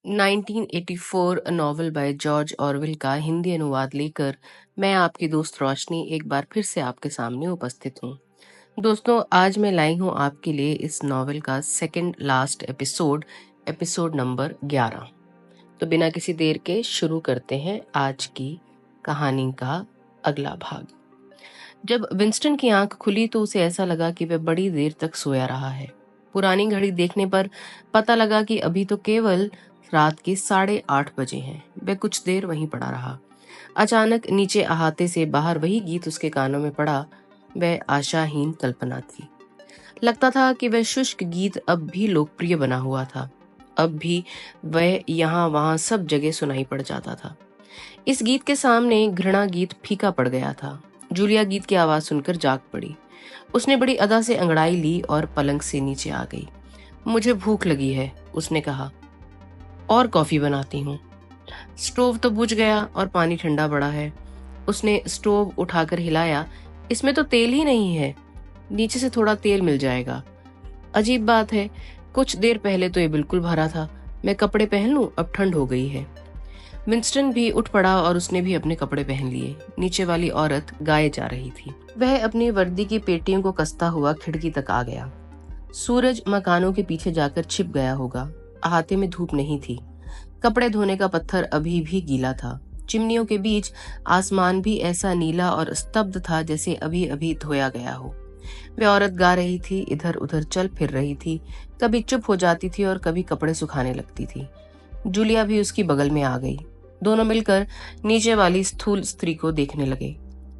1984 novel by George Orwell का हिंदी अनुवाद लेकर मैं आपकी दोस्त रोशनी एक बार फिर से आपके सामने उपस्थित हूँ। दोस्तों, आज मैं लाई हूँ आपके लिए इस नॉवेल का सेकंड लास्ट एपिसोड नंबर 11। तो बिना किसी देर के शुरू करते हैं आज की कहानी का अगला भाग। जब विंस्टन की आंख खुली तो उसे ऐसा लगा कि वह बड़ी देर तक सोया रहा है। पुरानी घड़ी देखने पर पता लगा कि अभी तो केवल रात के 8:30 बजे हैं। वह कुछ देर वहीं पड़ा रहा। अचानक नीचे अहाते से बाहर वही गीत उसके कानों में पड़ा। वह आशाहीन कल्पना थी। लगता था कि वह शुष्क गीत अब भी लोकप्रिय बना हुआ था। अब भी वह यहाँ वहां सब जगह सुनाई पड़ जाता था। इस गीत के सामने घृणा गीत फीका पड़ गया था। जूलिया गीत की आवाज सुनकर जाग पड़ी। उसने बड़ी अदा से अंगड़ाई ली और पलंग से नीचे आ गई। मुझे भूख लगी है, उसने कहा। और कॉफी बनाती हूँ। स्टोव तो बुझ गया और पानी ठंडा पड़ा है। उसने स्टोव उठाकर हिलाया। इसमें तो तेल ही नहीं है। नीचे से थोड़ा तेल मिल जाएगा। अजीब बात है, कुछ देर पहले तो ये बिल्कुल भरा था। मैं कपड़े पहन लूं, अब ठंड हो गई है। विंस्टन भी उठ पड़ा और उसने भी अपने कपड़े पहन लिए। नीचे वाली औरत गाये जा रही थी। वह अपनी वर्दी की पेटियों को कसता हुआ खिड़की तक आ गया। सूरज मकानों के पीछे जाकर छिप गया होगा। अहाते में धूप नहीं थी। कपड़े धोने का पत्थर अभी भी गीला था। चिमनियों के बीच आसमान भी ऐसा नीला और स्तब्ध था जैसे अभी अभी धोया गया हो। वह औरत गा रही थी, इधर उधर चल फिर रही थी। कभी चुप हो जाती थी और कभी कपड़े सुखाने लगती थी। जूलिया भी उसकी बगल में आ गई। दोनों मिलकर नीचे वाली स्थूल स्त्री को देखने लगे।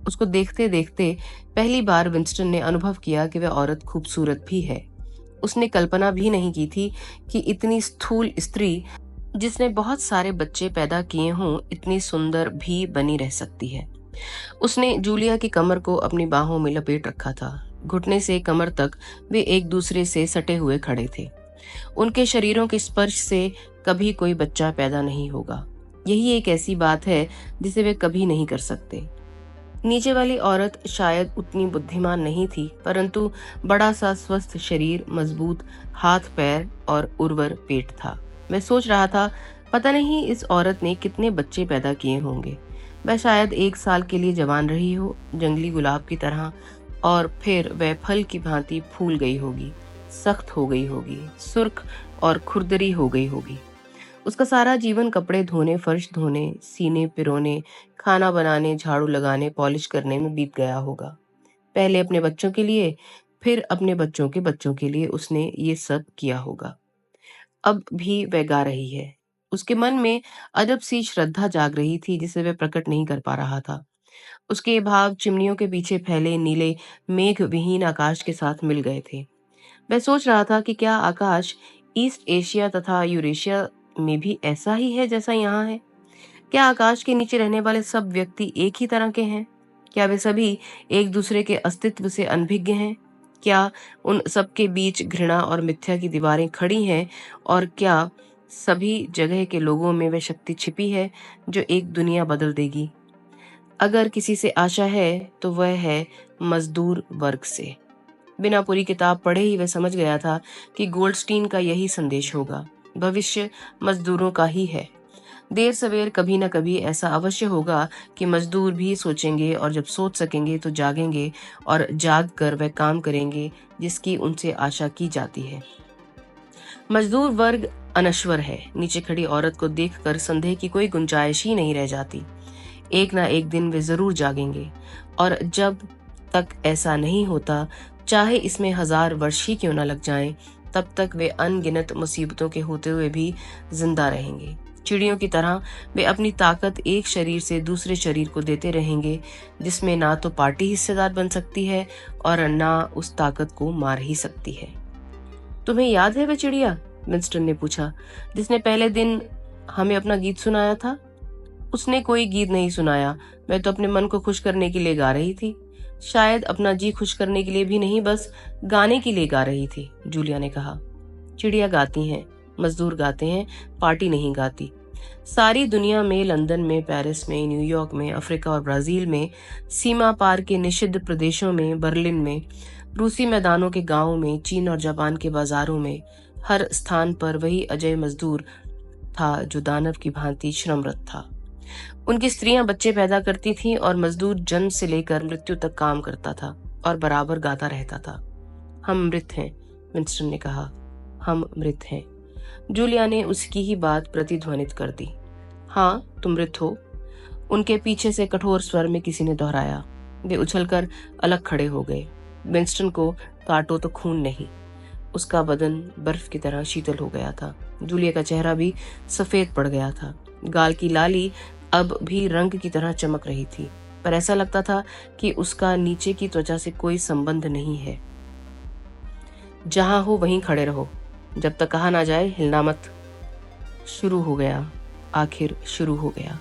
उसको देखते देखते पहली बार विंस्टन ने अनुभव किया कि वह औरत खूबसूरत भी है। उसने कल्पना भी नहीं की थी कि इतनी स्थूल स्त्री जिसने बहुत सारे बच्चे पैदा किए हों इतनी सुंदर भी बनी रह सकती है। उसने जूलिया की कमर को अपनी बाहों में लपेट रखा था। घुटने से कमर तक वे एक दूसरे से सटे हुए खड़े थे। उनके शरीरों के स्पर्श से कभी कोई बच्चा पैदा नहीं होगा। यही एक ऐसी बात है जिसे वे कभी नहीं कर सकते। नीचे वाली औरत शायद उतनी बुद्धिमान नहीं थी, परंतु बड़ा सा स्वस्थ शरीर, मजबूत हाथ पैर और उर्वर पेट था। मैं सोच रहा था, पता नहीं इस औरत ने कितने बच्चे पैदा किए होंगे। वह शायद 1 साल के लिए जवान रही हो, जंगली गुलाब की तरह, और फिर वह फल की भांति फूल गई होगी, सख्त हो गई होगी, सुर्ख और खुरदरी हो गई होगी। उसका सारा जीवन कपड़े धोने, फर्श धोने, सीने पिरोने, खाना बनाने, झाड़ू लगाने, पॉलिश करने में बीत गया होगा। पहले अपने बच्चों के लिए, फिर अपने बच्चों के बच्चों के लिए उसने ये सब किया होगा। अब भी वह गा रही है। उसके मन में अजब सी श्रद्धा जाग रही थी जिसे वह प्रकट नहीं कर पा रहा था। उसके ये भाव चिमनियों के पीछे फैले नीले मेघ विहीन आकाश के साथ मिल गए थे। वह सोच रहा था कि क्या आकाश ईस्ट एशिया तथा यूरेशिया में भी ऐसा ही है जैसा यहाँ है? क्या आकाश के नीचे रहने वाले सब व्यक्ति एक ही तरह के हैं? क्या वे सभी एक दूसरे के अस्तित्व से अनभिज्ञ हैं? क्या उन सबके बीच घृणा और मिथ्या की दीवारें खड़ी हैं? और क्या सभी जगह के लोगों में वह शक्ति छिपी है जो एक दुनिया बदल देगी? अगर किसी से आशा है तो वह है मजदूर वर्ग से। बिना पूरी किताब पढ़े ही वह समझ गया था कि गोल्डस्टीन का यही संदेश होगा। भविष्य मजदूरों का ही है। देर सवेर कभी न कभी ऐसा अवश्य होगा कि मजदूर भी सोचेंगे, और जब सोच सकेंगे तो जागेंगे, और जाग कर वह काम करेंगे जिसकी उनसे आशा की जाती है। मजदूर वर्ग अनश्वर है। नीचे खड़ी औरत को देखकर संदेह की कोई गुंजाइश ही नहीं रह जाती। एक ना एक दिन वे जरूर जागेंगे, और जब तक ऐसा नहीं होता, चाहे इसमें 1000 वर्ष ही क्यों न लग जाएं, तब तक वे अनगिनत मुसीबतों के होते हुए भी जिंदा रहेंगे। चिड़ियों की तरह वे अपनी ताकत एक शरीर से दूसरे शरीर को देते रहेंगे, जिसमें ना तो पार्टी हिस्सेदार बन सकती है और ना उस ताकत को मार ही सकती है। तुम्हें याद है वह चिड़िया, विंस्टन ने पूछा, जिसने पहले दिन हमें अपना गीत सुनाया था? उसने कोई गीत नहीं सुनाया। मैं तो अपने मन को खुश करने के लिए गा रही थी। शायद अपना जी खुश करने के लिए भी नहीं, बस गाने के लिए गा रही थी, जूलिया ने कहा। चिड़िया गाती हैं, मजदूर गाते हैं, पार्टी नहीं गाती। सारी दुनिया में, लंदन में, पेरिस में, न्यूयॉर्क में, अफ्रीका और ब्राजील में, सीमा पार के निषिद्ध प्रदेशों में, बर्लिन में, रूसी मैदानों के गांवों में, चीन और जापान के बाजारों में, हर स्थान पर वही अजय मजदूर था जो दानव की भांति श्रमरत था। उनकी स्त्रियां बच्चे पैदा करती थीं और मजदूर जन्म से लेकर मृत्यु तक काम करता था और बराबर गाता रहता था। हम मृत हैं, विंस्टन ने कहा। हम मृत हैं। जूलिया ने उसकी ही बात प्रतिध्वनित कर दी। हाँ, तुम मृत हो, उनके पीछे से कठोर स्वर में किसी ने दोहराया। वे उछलकर अलग खड़े हो गए। विंस्टन को काटो तो खून नहीं। उसका बदन बर्फ की तरह शीतल हो गया था। जूलिया का चेहरा भी सफेद पड़ गया था। गाल की लाली अब भी रंग की तरह चमक रही थी, पर ऐसा लगता था कि उसका नीचे की त्वचा से कोई संबंध नहीं है। जहां हो वहीं खड़े रहो, जब तक कहा ना जाए हिलना मत। शुरू हो गया, आखिर शुरू हो गया।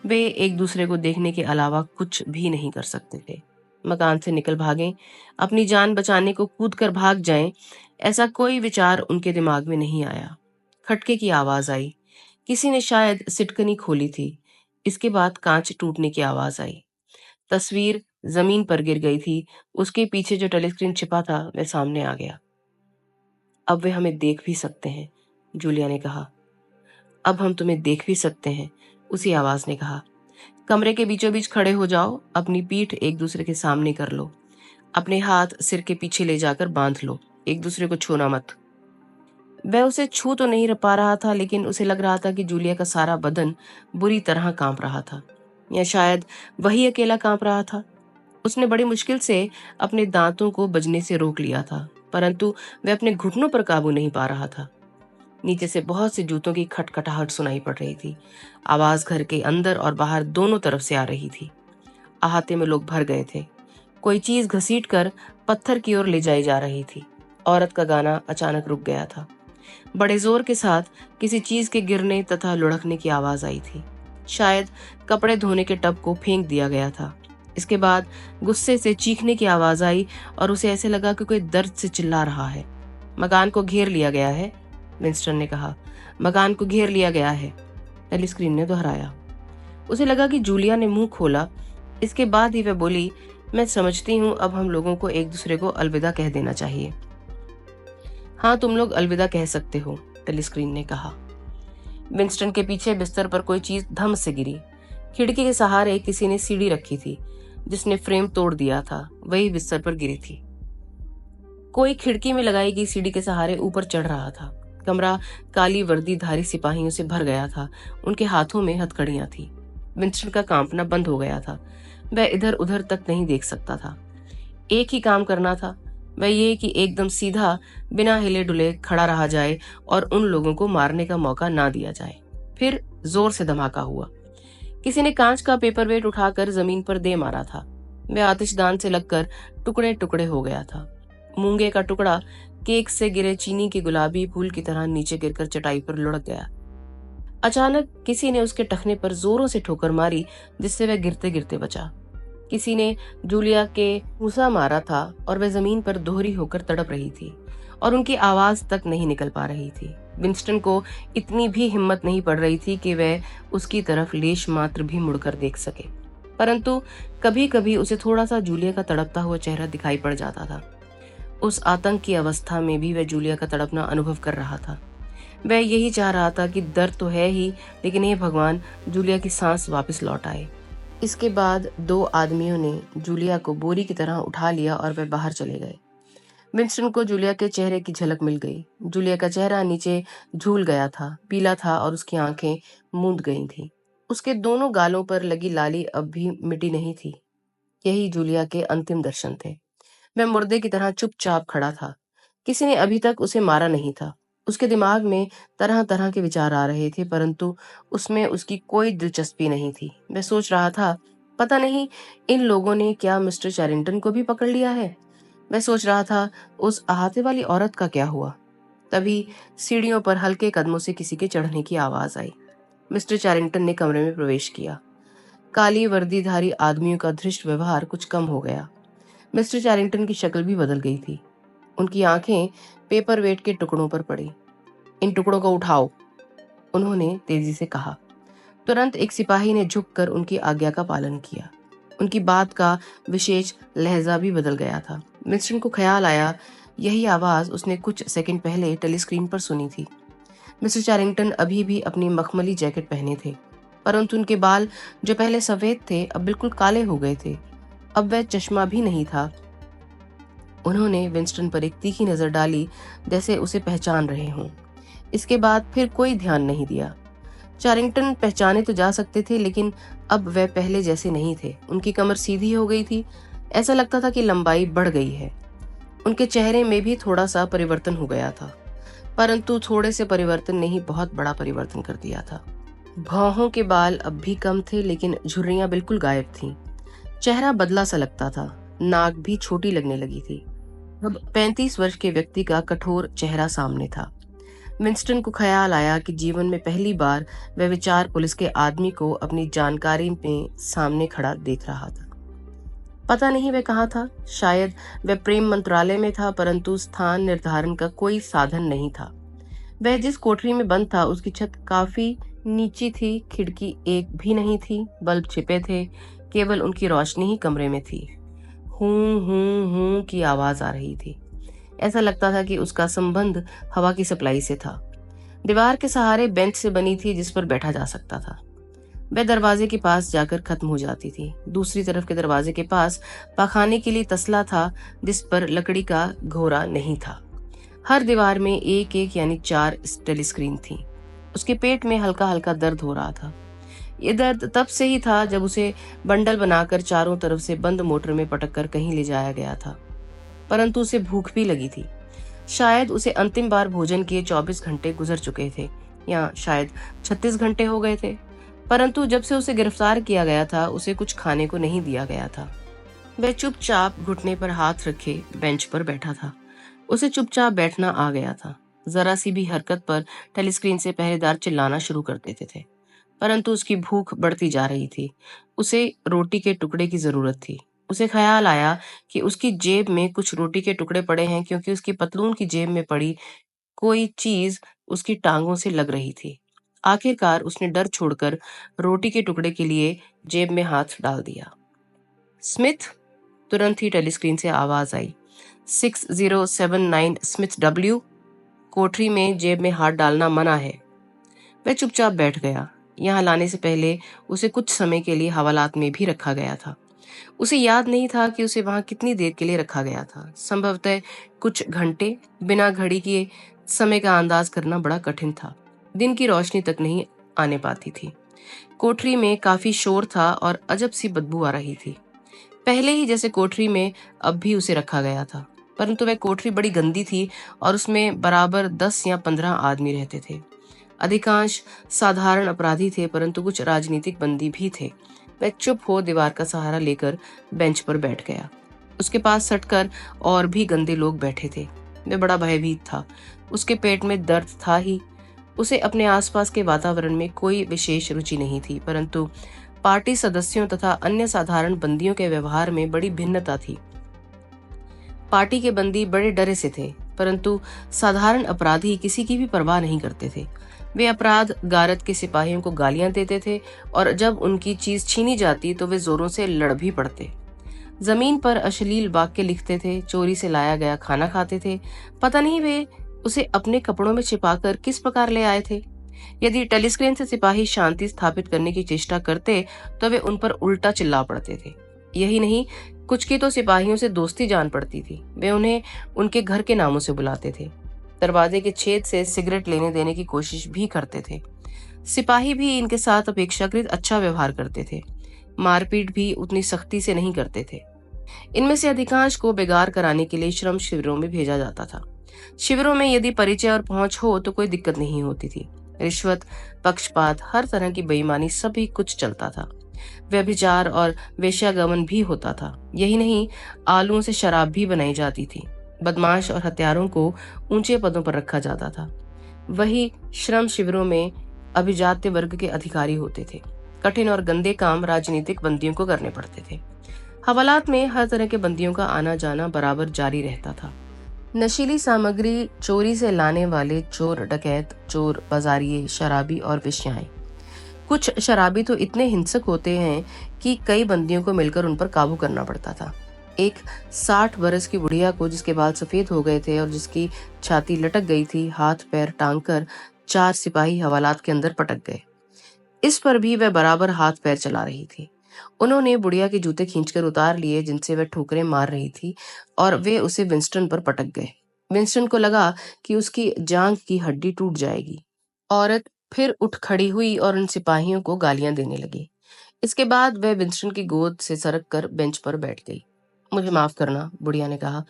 वे एक दूसरे को देखने के अलावा कुछ भी नहीं कर सकते थे। मकान से निकल भागें, अपनी जान बचाने को कूदकर भाग जाएं, ऐसा कोई विचार उनके दिमाग में नहीं आया। खटके की आवाज आई। किसी ने शायद सिटकनी खोली थी। इसके बाद कांच टूटने की आवाज आई। तस्वीर जमीन पर गिर गई थी। उसके पीछे जो टेलीस्क्रीन छिपा था वह सामने आ गया। अब वे हमें देख भी सकते हैं, जूलिया ने कहा। अब हम तुम्हें देख भी सकते हैं, उसी आवाज ने कहा। कमरे के बीचों बीच खड़े हो जाओ, अपनी पीठ एक दूसरे के सामने कर लो, अपने हाथ सिर के पीछे ले जाकर बांध लो, एक दूसरे को छूना मत। वह उसे छू तो नहीं पा रहा था, लेकिन उसे लग रहा था कि जूलिया का सारा बदन बुरी तरह कांप रहा था, या शायद वही अकेला कांप रहा था। उसने बड़ी मुश्किल से अपने दांतों को बजने से रोक लिया था, परंतु वह अपने घुटनों पर काबू नहीं पा रहा था। नीचे से बहुत से जूतों की खटखटाहट सुनाई पड़ रही थी। आवाज घर के अंदर और बाहर दोनों तरफ से आ रही थी। अहाते में लोग भर गए थे। कोई चीज घसीटकर पत्थर की ओर ले जाई जा रही थी। औरत का गाना अचानक रुक गया था। बड़े जोर के साथ किसी चीज के गिरने तथा लुढ़कने की आवाज आई थी। शायद कपड़े धोने के टब को फेंक दिया गया था। इसके बाद गुस्से से चीखने की आवाज आई और उसे ऐसे लगा कि कोई दर्द से चिल्ला रहा है। मकान को घेर लिया गया है, विंस्टन ने कहा। मकान को घेर लिया गया है, टेलीस्क्रीन ने दोहराया। उसे लगा कि जूलिया ने मुंह खोला। इसके बाद ही वह बोली, मैं समझती हूँ, अब हम लोगों को एक दूसरे को अलविदा कह देना चाहिए। हाँ, तुम लोग अलविदा कह सकते हो, टेलीस्क्रीन ने कहा। विंस्टन के पीछे बिस्तर पर कोई चीज धम से गिरी। खिड़की के सहारे किसी ने सीढ़ी रखी थी, जिसने फ्रेम तोड़ दिया था, वही बिस्तर पर गिरी थी। कोई खिड़की में लगाई गई सीढ़ी के सहारे ऊपर चढ़ रहा था। कमरा काली वर्दीधारी सिपाहियों से भर गया था। उनके हाथों में हथकड़ियां थी। विंस्टन का कांपना बंद हो गया था। वह इधर उधर तक नहीं देख सकता था। एक ही काम करना था, वह ये कि एकदम सीधा बिना हिले डुले खड़ा रहा जाए और उन लोगों को मारने का मौका ना दिया जाए। फिर जोर से धमाका हुआ। किसी ने कांच का पेपरवेट उठाकर जमीन पर दे मारा था। वह आतिशदान से लगकर टुकड़े टुकड़े हो गया था। मूंगे का टुकड़ा केक से गिरे चीनी के गुलाबी फूल की तरह नीचे गिरकर चटाई पर लुढ़क गया। अचानक किसी ने उसके टखने पर जोरों से ठोकर मारी, जिससे वह गिरते गिरते बचा। किसी ने जूलिया के मूसा मारा था और वह जमीन पर दोहरी होकर तड़प रही थी और उनकी आवाज तक नहीं निकल पा रही थी। विंस्टन को इतनी भी हिम्मत नहीं पड़ रही थी कि वह उसकी तरफ लेश मात्र भी मुड़कर देख सके, परंतु कभी कभी उसे थोड़ा सा जूलिया का तड़पता हुआ चेहरा दिखाई पड़ जाता था। उस आतंक की अवस्था में भी वह जूलिया का तड़पना अनुभव कर रहा था। वह यही चाह रहा था कि दर्द तो है ही, लेकिन हे भगवान, जूलिया की सांस वापस लौट आए। इसके बाद दो आदमियों ने जूलिया को बोरी की तरह उठा लिया और वह बाहर चले गए। विंस्टन को जूलिया के चेहरे की झलक मिल गई। जूलिया का चेहरा नीचे झूल गया था, पीला था और उसकी आंखें मूंद गई थी। उसके दोनों गालों पर लगी लाली अब भी मिटी नहीं थी। यही जूलिया के अंतिम दर्शन थे। वह मुर्दे की तरह चुपचाप खड़ा था। किसी ने अभी तक उसे मारा नहीं था। उसके दिमाग में तरह तरह के विचार आ रहे थे, परंतु उसमें उसकी कोई दिलचस्पी नहीं थी। वह सोच रहा था, पता नहीं इन लोगों ने क्या मिस्टर चैरिंगटन को भी पकड़ लिया है। वह सोच रहा था, उस अहाते वाली औरत का क्या हुआ। तभी सीढ़ियों पर हल्के कदमों से किसी के चढ़ने की आवाज आई। मिस्टर चैरिंगटन ने कमरे में प्रवेश किया। काली वर्दीधारी आदमियों का धृष्ट व्यवहार कुछ कम हो गया। मिस्टर चैरिंगटन की शक्ल भी बदल गई थी। उनकी आंखें पेपरवेट के टुकड़ों पर पड़ी। इन टुकड़ों को उठाओ, उन्होंने तेजी से कहा। तुरंत एक सिपाही ने झुककर उनकी आज्ञा का पालन किया। उनकी बात का विशेष लहजा भी बदल गया था। विंस्टन को ख्याल आया, यही आवाज उसने कुछ सेकंड पहले टेलीस्क्रीन पर सुनी थी। मिस्टर चारिंगटन अभी भी अपनी मखमली जैकेट पहने थे, परंतु उनके बाल जो पहले सफेद थे अब बिल्कुल काले हो गए थे। अब वह चश्मा भी नहीं था। उन्होंने विंस्टन पर एक तीखी नजर डाली, जैसे उसे पहचान रहे हों। इसके बाद फिर कोई ध्यान नहीं दिया। चारिंगटन पहचाने तो जा सकते थे, लेकिन अब वह पहले जैसे नहीं थे। उनकी कमर सीधी हो गई थी, ऐसा लगता था कि लंबाई बढ़ गई है। उनके चेहरे में भी थोड़ा सा परिवर्तन हो गया था, परंतु थोड़े से परिवर्तन ने ही बहुत बड़ा परिवर्तन कर दिया था। भौहों के बाल अब भी कम थे, लेकिन झुर्रियां बिल्कुल गायब थीं। चेहरा बदला सा लगता था, नाक भी छोटी लगने लगी थी। अब 35 वर्ष के व्यक्ति का कठोर चेहरा सामने था। विंस्टन को ख्याल आया कि जीवन में पहली बार वह विचार पुलिस के आदमी को अपनी जानकारी में सामने खड़ा देख रहा था। पता नहीं वह कहाँ था। शायद वह प्रेम मंत्रालय में था, परंतु स्थान निर्धारण का कोई साधन नहीं था। वह जिस कोठरी में बंद था उसकी छत काफी नीची थी, खिड़की एक भी नहीं थी, बल्ब छिपे थे, केवल उनकी रोशनी ही कमरे में थी। हूं की आवाज आ रही थी। ऐसा लगता था कि उसका संबंध हवा की सप्लाई से था। दीवार के सहारे बेंच से बनी थी जिस पर बैठा जा सकता था। वह दरवाजे के पास जाकर खत्म हो जाती थी। दूसरी तरफ के दरवाजे के पास पाखाने के लिए तसला था, जिस पर लकड़ी का घोरा नहीं था। हर दीवार में एक एक यानी 4 टेलीस्क्रीन थी। उसके पेट में हल्का हल्का दर्द हो रहा था। ये दर्द तब से ही था जब उसे बंडल बनाकर चारों तरफ से बंद मोटर में पटक कर कहीं ले जाया गया था। परंतु उसे भूख भी लगी थी। शायद उसे अंतिम बार भोजन किए 24 घंटे गुजर चुके थे, या शायद 36 घंटे हो गए थे। परंतु जब से उसे गिरफ्तार किया गया था, उसे कुछ खाने को नहीं दिया गया था। वह चुपचाप घुटने पर हाथ रखे बेंच पर बैठा था। उसे चुपचाप बैठना आ गया था। जरा सी भी हरकत पर टेलीस्क्रीन से पहरेदार चिल्लाना शुरू कर देते थे। परंतु उसकी भूख बढ़ती जा रही थी। उसे रोटी के टुकड़े की जरूरत थी। उसे ख्याल आया कि उसकी जेब में कुछ रोटी के टुकड़े पड़े हैं, क्योंकि उसकी पतलून की जेब में पड़ी कोई चीज उसकी टांगों से लग रही थी। आखिरकार उसने डर छोड़कर रोटी के टुकड़े के लिए जेब में हाथ डाल दिया। स्मिथ, तुरंत ही टेलीस्क्रीन से आवाज आई। 6079 स्मिथ डब्ल्यू, कोठरी में जेब में हाथ डालना मना है। वह चुपचाप बैठ गया। यहाँ लाने से पहले उसे कुछ समय के लिए हवालात में भी रखा गया था। उसे याद नहीं था कि उसे वहां कितनी देर के लिए रखा गया था। संभवतः कुछ घंटे। बिना घड़ी के समय का अंदाज करना बड़ा कठिन था। दिन की रोशनी तक नहीं आने पाती थी। कोठरी में काफी शोर था और अजब सी बदबू आ रही थी। पहले ही जैसे कोठरी में अब भी उसे रखा गया था, परंतु वह कोठरी बड़ी गंदी थी और उसमें बराबर 10 या 15 आदमी रहते थे। अधिकांश साधारण अपराधी थे, परंतु कुछ राजनीतिक बंदी भी थे। वह चुप हो दीवार का सहारा लेकर बेंच पर बैठ गया। उसके पास सटकर और भी गंदे लोग बैठे थे। वह बड़ा भयभीत था। उसके पेट में दर्द था ही। उसे अपने आसपास के वातावरण में कोई विशेष रुचि नहीं थी, परंतु पार्टी सदस्यों तथा अन्य साधारण बंदियों के व्यवहार में बड़ी भिन्नता थी। पार्टी के बंदी बड़े डरे से थे, परंतु साधारण अपराधी किसी की भी परवाह नहीं करते थे। वे अपराध गारद के सिपाहियों को गालियां देते थे और जब उनकी चीज छीनी जाती तो वे जोरों से लड़ भी पड़ते। जमीन पर अश्लील वाक्य लिखते थे, चोरी से लाया गया खाना खाते थे। पता नहीं वे उसे अपने कपड़ों में छिपाकर किस प्रकार ले आए थे। यदि टेलीस्क्रीन से सिपाही शांति स्थापित करने की चेष्टा करते तो वे उन पर उल्टा चिल्ला पड़ते थे। यही नहीं, कुछ की तो सिपाहियों से दोस्ती जान पड़ती थी। वे उन्हें उनके घर के नामों से बुलाते थे। दरवाजे के छेद से सिगरेट लेने देने की कोशिश भी करते थे। सिपाही भी इनके साथ अपेक्षाकृत अच्छा व्यवहार करते थे। मारपीट भी उतनी सख्ती से नहीं करते थे। इनमें से अधिकांश को बेगार कराने के लिए श्रम शिविरों में भेजा जाता था। शिविरों में यदि परिचय और पहुंच हो तो कोई दिक्कत नहीं होती थी। रिश्वत, पक्षपात, हर तरह की बेईमानी, सभी कुछ चलता था। व्यभिचार और वेश्यागमन भी होता था। यही नहीं, आलुओं से शराब भी बनाई जाती थी। बदमाश और हत्यारों को ऊंचे पदों पर रखा जाता था। वही श्रम शिविरों में अभिजात्य वर्ग के अधिकारी होते थे। कठिन और गंदे काम राजनीतिक बंदियों को करने पड़ते थे। हवालात में हर तरह के बंदियों का आना जाना बराबर जारी रहता था। नशीली सामग्री चोरी से लाने वाले चोर, डकैत, चोर, बाजारिये, शराबी और वेश्याएं। कुछ शराबी तो इतने हिंसक होते हैं कि कई बंदियों को मिलकर उन पर काबू करना पड़ता था। एक 60 बरस की बुढ़िया को, जिसके बाल सफेद हो गए थे और जिसकी छाती लटक गई थी, हाथ पैर टांग कर 4 सिपाही हवालात के अंदर पटक गए। इस पर भी वह बराबर हाथ पैर चला रही थी। उन्होंने बुढ़िया के जूते खींचकर उतार लिए जिनसे वह ठोकरें मार रही थी, और वे उसे विंस्टन पर पटक गए। विंस्टन को लगा कि उसकी जांघ की हड्डी टूट जाएगी। औरत फिर उठ खड़ी हुई और उन सिपाहियों को गालियां देने लगी। इसके बाद वह विंस्टन की गोद से सरक कर बेंच पर बैठ गई। मुझे माफ करना, बुढ़िया ने कहा।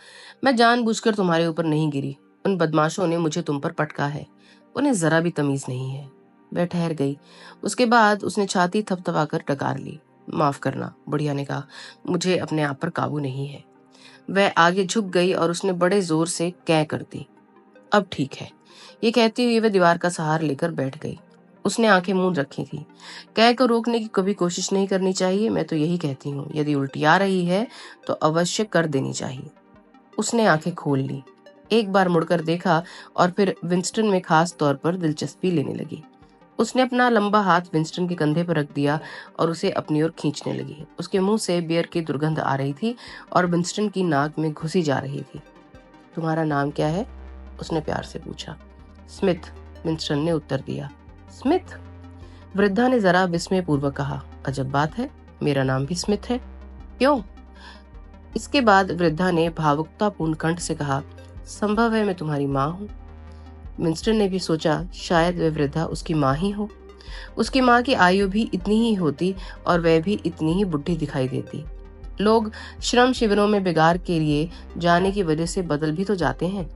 मैं जानबूझकर तुम्हारे ऊपर नहीं गिरी। उन बदमाशों ने मुझे तुम पर पटका है। उन्हें जरा भी तमीज नहीं है। वह ठहर गई। उसके बाद उसने छाती थपथपाकर डकार ली। माफ करना, बुढ़िया ने कहा। मुझे अपने आप पर काबू नहीं है। वह आगे झुक गई और उसने बड़े जोर से कै कर दी। अब ठीक है। ये कहती हुई वह दीवार का सहारा लेकर बैठ गई। उसने आंखें मूंद रखी थी। कै को रोकने की कभी कोशिश नहीं करनी चाहिए। मैं तो यही कहती हूँ, यदि उल्टी आ रही है तो अवश्य कर देनी चाहिए। उसने आंखें खोल ली, एक बार मुड़कर देखा और फिर विंस्टन में खास तौर पर दिलचस्पी लेने लगी। उसने अपना लंबा हाथ विंस्टन के कंधे पर रख दिया और उसे अपनी ओर खींचने लगी। उसके मुंह से बियर की दुर्गंध आ रही थी और विंस्टन की नाक में घुसी जा रही थी। तुम्हारा नाम क्या है? उसने प्यार से पूछा। स्मिथ, विंस्टन ने उत्तर दिया। स्मिथ? वृद्धा ने जरा विस्मय पूर्वक कहा। अजब बात है, मेरा नाम भी स्मिथ है। क्यों? इसके बाद वृद्धा ने भावुकतापूर्ण कंठ से कहा, संभव है मैं तुम्हारी माँ हूँ। विंस्टन ने भी सोचा शायद वह वृद्धा उसकी माँ ही हो। उसकी माँ की आयु भी इतनी ही होती और वह भी इतनी ही बुढ़ी दिखाई देती। लोग श्रम शिविरों में बिगाड़ के लिए जाने की वजह से बदल भी तो जाते हैं।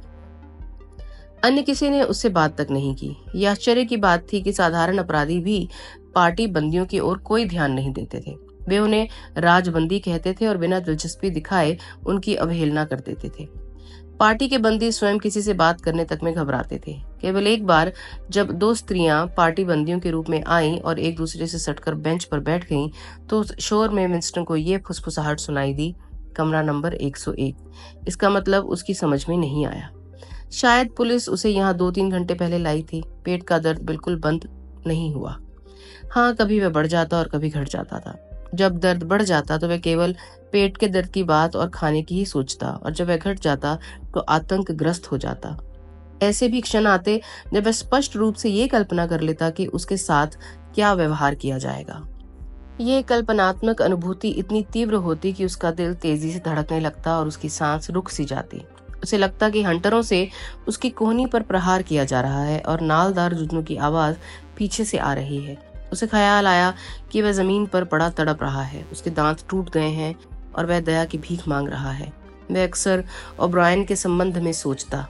अन्य किसी ने उससे बात तक नहीं की। यह आश्चर्य की बात थी कि साधारण अपराधी भी पार्टी बंदियों की ओर कोई ध्यान नहीं देते थे। वे उन्हें राजबंदी कहते थे और बिना दिलचस्पी दिखाए उनकी अवहेलना कर देते थे। पार्टी के बंदी स्वयं किसी से बात करने तक में घबराते थे। केवल एक बार जब 2 स्त्रियां पार्टी बंदियों के रूप में आईं और एक दूसरे से सटकर बेंच पर बैठ गईं, तो उस शोर में विंस्टन को ये फुसफुसाहट सुनाई दी, कमरा नंबर 101। इसका मतलब उसकी समझ में नहीं आया। शायद पुलिस उसे यहाँ 2-3 घंटे पहले लाई थी। पेट का दर्द बिल्कुल बंद नहीं हुआ। हाँ, कभी वह बढ़ जाता और कभी घट जाता था। जब दर्द बढ़ जाता तो वह केवल पेट के दर्द की बात और खाने की ही सोचता, और जब वह घट जाता तो आतंकग्रस्त हो जाता। ऐसे भी क्षण आते जब वह स्पष्ट रूप से ये कल्पना कर लेता कि उसके साथ क्या व्यवहार किया जाएगा। ये कल्पनात्मक अनुभूति इतनी तीव्र होती कि उसका दिल तेजी से धड़कने लगता और उसकी सांस रुक सी जाती। उसे लगता कि हंटरों से उसकी कोहनी पर प्रहार किया जा रहा है और नालदार जुगनू की आवाज पीछे से आ रही है। उसे ख्याल आया कि वह जमीन पर पड़ा तड़प रहा है। उसके दांत टूट गए हैं और वह दया की भीख मांग रहा है। वह अक्सर ओब्रायन के संबंध में सोचता।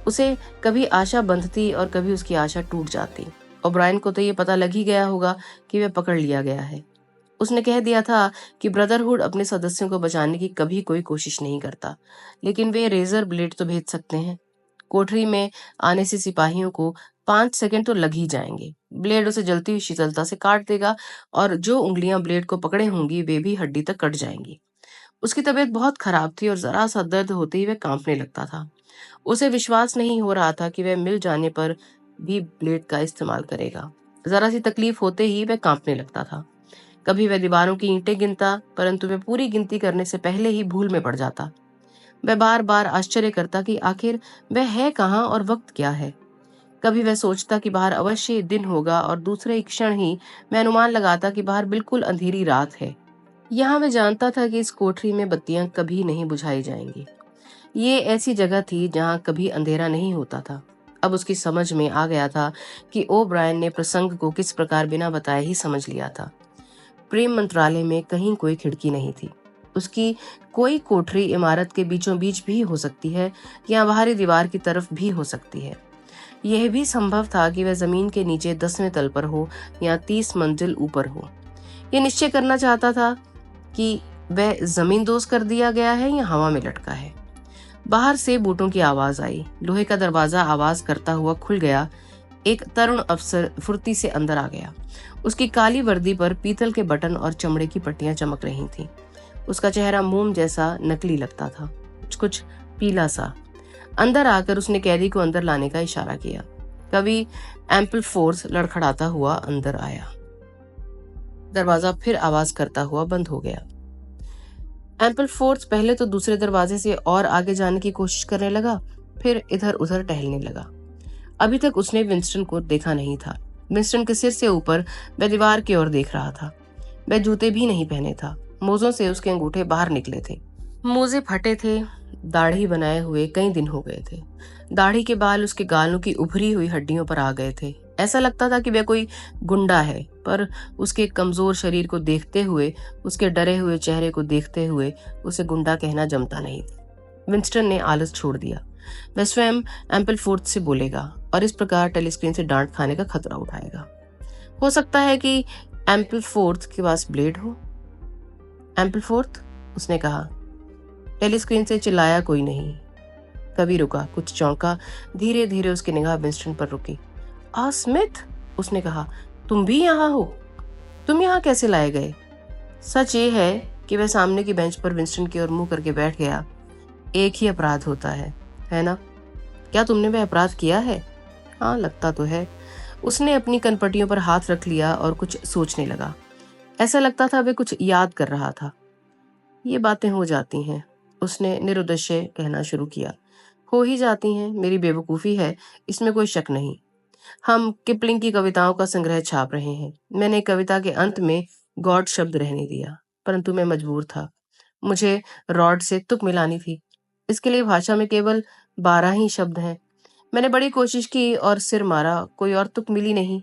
उसे कभी आशा बंधती और कभी उसकी आशा टूट जाती। ओब्रायन को तो ये पता लग ही गया होगा कि वह पकड़ लिया गया है। उसने कह दिया था कि ब्रदरहुड अपने सदस्यों को बचाने की कभी कोई कोशिश नहीं करता, लेकिन वे रेजर ब्लेड तो भेज सकते हैं। कोठरी में आने से सिपाहियों को 5 सेकंड तो लग ही जाएंगे। ब्लेड उसे जलती हुई शीतलता से काट देगा और जो उंगलियां ब्लेड को पकड़े होंगी वे भी हड्डी तक कट जाएंगी। उसकी तबीयत बहुत खराब थी और जरा सा दर्द होते ही वह कांपने लगता था। उसे विश्वास नहीं हो रहा था कि वह मिल जाने पर भी ब्लेड का इस्तेमाल करेगा। जरा सी तकलीफ होते ही वह कांपने लगता था। कभी वह दीवारों की ईंटें गिनता, परंतु वह पूरी गिनती करने से पहले ही भूल में पड़ जाता। वह बार बार आश्चर्य करता कि आखिर वह है कहाँ और वक्त क्या है। कभी वह सोचता कि बाहर अवश्य दिन होगा और दूसरे ही क्षण ही वह अनुमान लगाता कि बाहर बिल्कुल अंधेरी रात है। यहाँ वह जानता था कि इस कोठरी में बत्तियां कभी नहीं बुझाई जाएंगी। ये ऐसी जगह थी जहाँ कभी अंधेरा नहीं होता था। अब उसकी समझ में आ गया था कि ओब्रायन ने प्रसंग को किस प्रकार बिना बताए ही समझ लिया था। प्रेम मंत्रालय में कहीं कोई खिड़की नहीं थी। उसकी कोई कोठरी इमारत के बीचों बीच भी हो सकती है या बाहरी दीवार की तरफ भी हो सकती है। यह भी संभव था कि वह जमीन के नीचे 10वें तल पर हो या 30 मंजिल ऊपर हो। यह निश्चय करना चाहता था कि वह जमीन दोज कर दिया गया है या हवा में लटका है। बाहर से बूटों की आवाज आई। लोहे का दरवाजा आवाज करता हुआ खुल गया। एक तरुण अफसर फुर्ती से अंदर आ गया। उसकी काली वर्दी पर पीतल के बटन और चमड़े की पट्टियां चमक रही थीं। उसका चेहरा मोम जैसा नकली लगता था, कुछ पीला सा। अंदर आकर उसने कैदी को अंदर लाने का इशारा किया। कभी एम्पल फोर्स लड़खड़ाता हुआ अंदर आया। दरवाजा फिर आवाज करता हुआ बंद हो गया। एम्पल फोर्स पहले तो दूसरे दरवाजे से और आगे जाने की कोशिश करने लगा, फिर इधर उधर टहलने लगा। अभी तक उसने विंस्टन को देखा नहीं था। विंस्टन के सिर से ऊपर वह दीवार की ओर देख रहा था। वह जूते भी नहीं पहने था। मोजों से उसके अंगूठे बाहर निकले थे। मोजे फटे थे। दाढ़ी बनाए हुए कई दिन हो गए थे। दाढ़ी के बाल उसके गालों की उभरी हुई हड्डियों पर आ गए थे। ऐसा लगता था कि वह कोई गुंडा है, पर उसके कमजोर शरीर को देखते हुए, उसके डरे हुए चेहरे को देखते हुए उसे गुंडा कहना जमता नहीं। विंस्टन ने आलस छोड़ दिया। वह स्वयं एम्पलफोर्थ से बोलेगा और इस प्रकार टेलीस्क्रीन से डांट खाने का खतरा उठाएगा। हो सकता है कि एम्पलफोर्थ के पास ब्लेड हो। एम्पलफोर्थ, उसने कहा। टेलीस्क्रीन से चिल्लाया कोई नहीं। कवि रुका, कुछ चौंका। धीरे धीरे उसकी निगाह विंस्टन पर रुकी। स्मिथ, उसने कहा, तुम भी यहाँ हो? तुम यहाँ कैसे लाए गए? सच ये है कि वह सामने की बेंच पर विंस्टन की ओर मुंह करके बैठ गया। एक ही अपराध होता है ना? क्या तुमने वह अपराध किया है? हाँ, लगता तो है। उसने अपनी कनपटियों पर हाथ रख लिया और कुछ सोचने लगा। ऐसा लगता था वह कुछ याद कर रहा था। ये बातें हो जाती हैं, उसने निरुद्देश्य कहना शुरू किया। हो ही जाती हैं, मेरी बेवकूफ़ी है, इसमें कोई शक नहीं। हम किपलिंग की कविताओं का संग्रह छाप रहे हैं। मैंने कविता के अंत में गॉड शब्द रहने दिया, परंतु मैं मजबूर था। मुझे रॉड से तुक मिलानी थी। इसके लिए भाषा में केवल 12 ही शब्द हैं। मैंने बड़ी कोशिश की और सिर मारा, कोई और तुक मिली नहीं।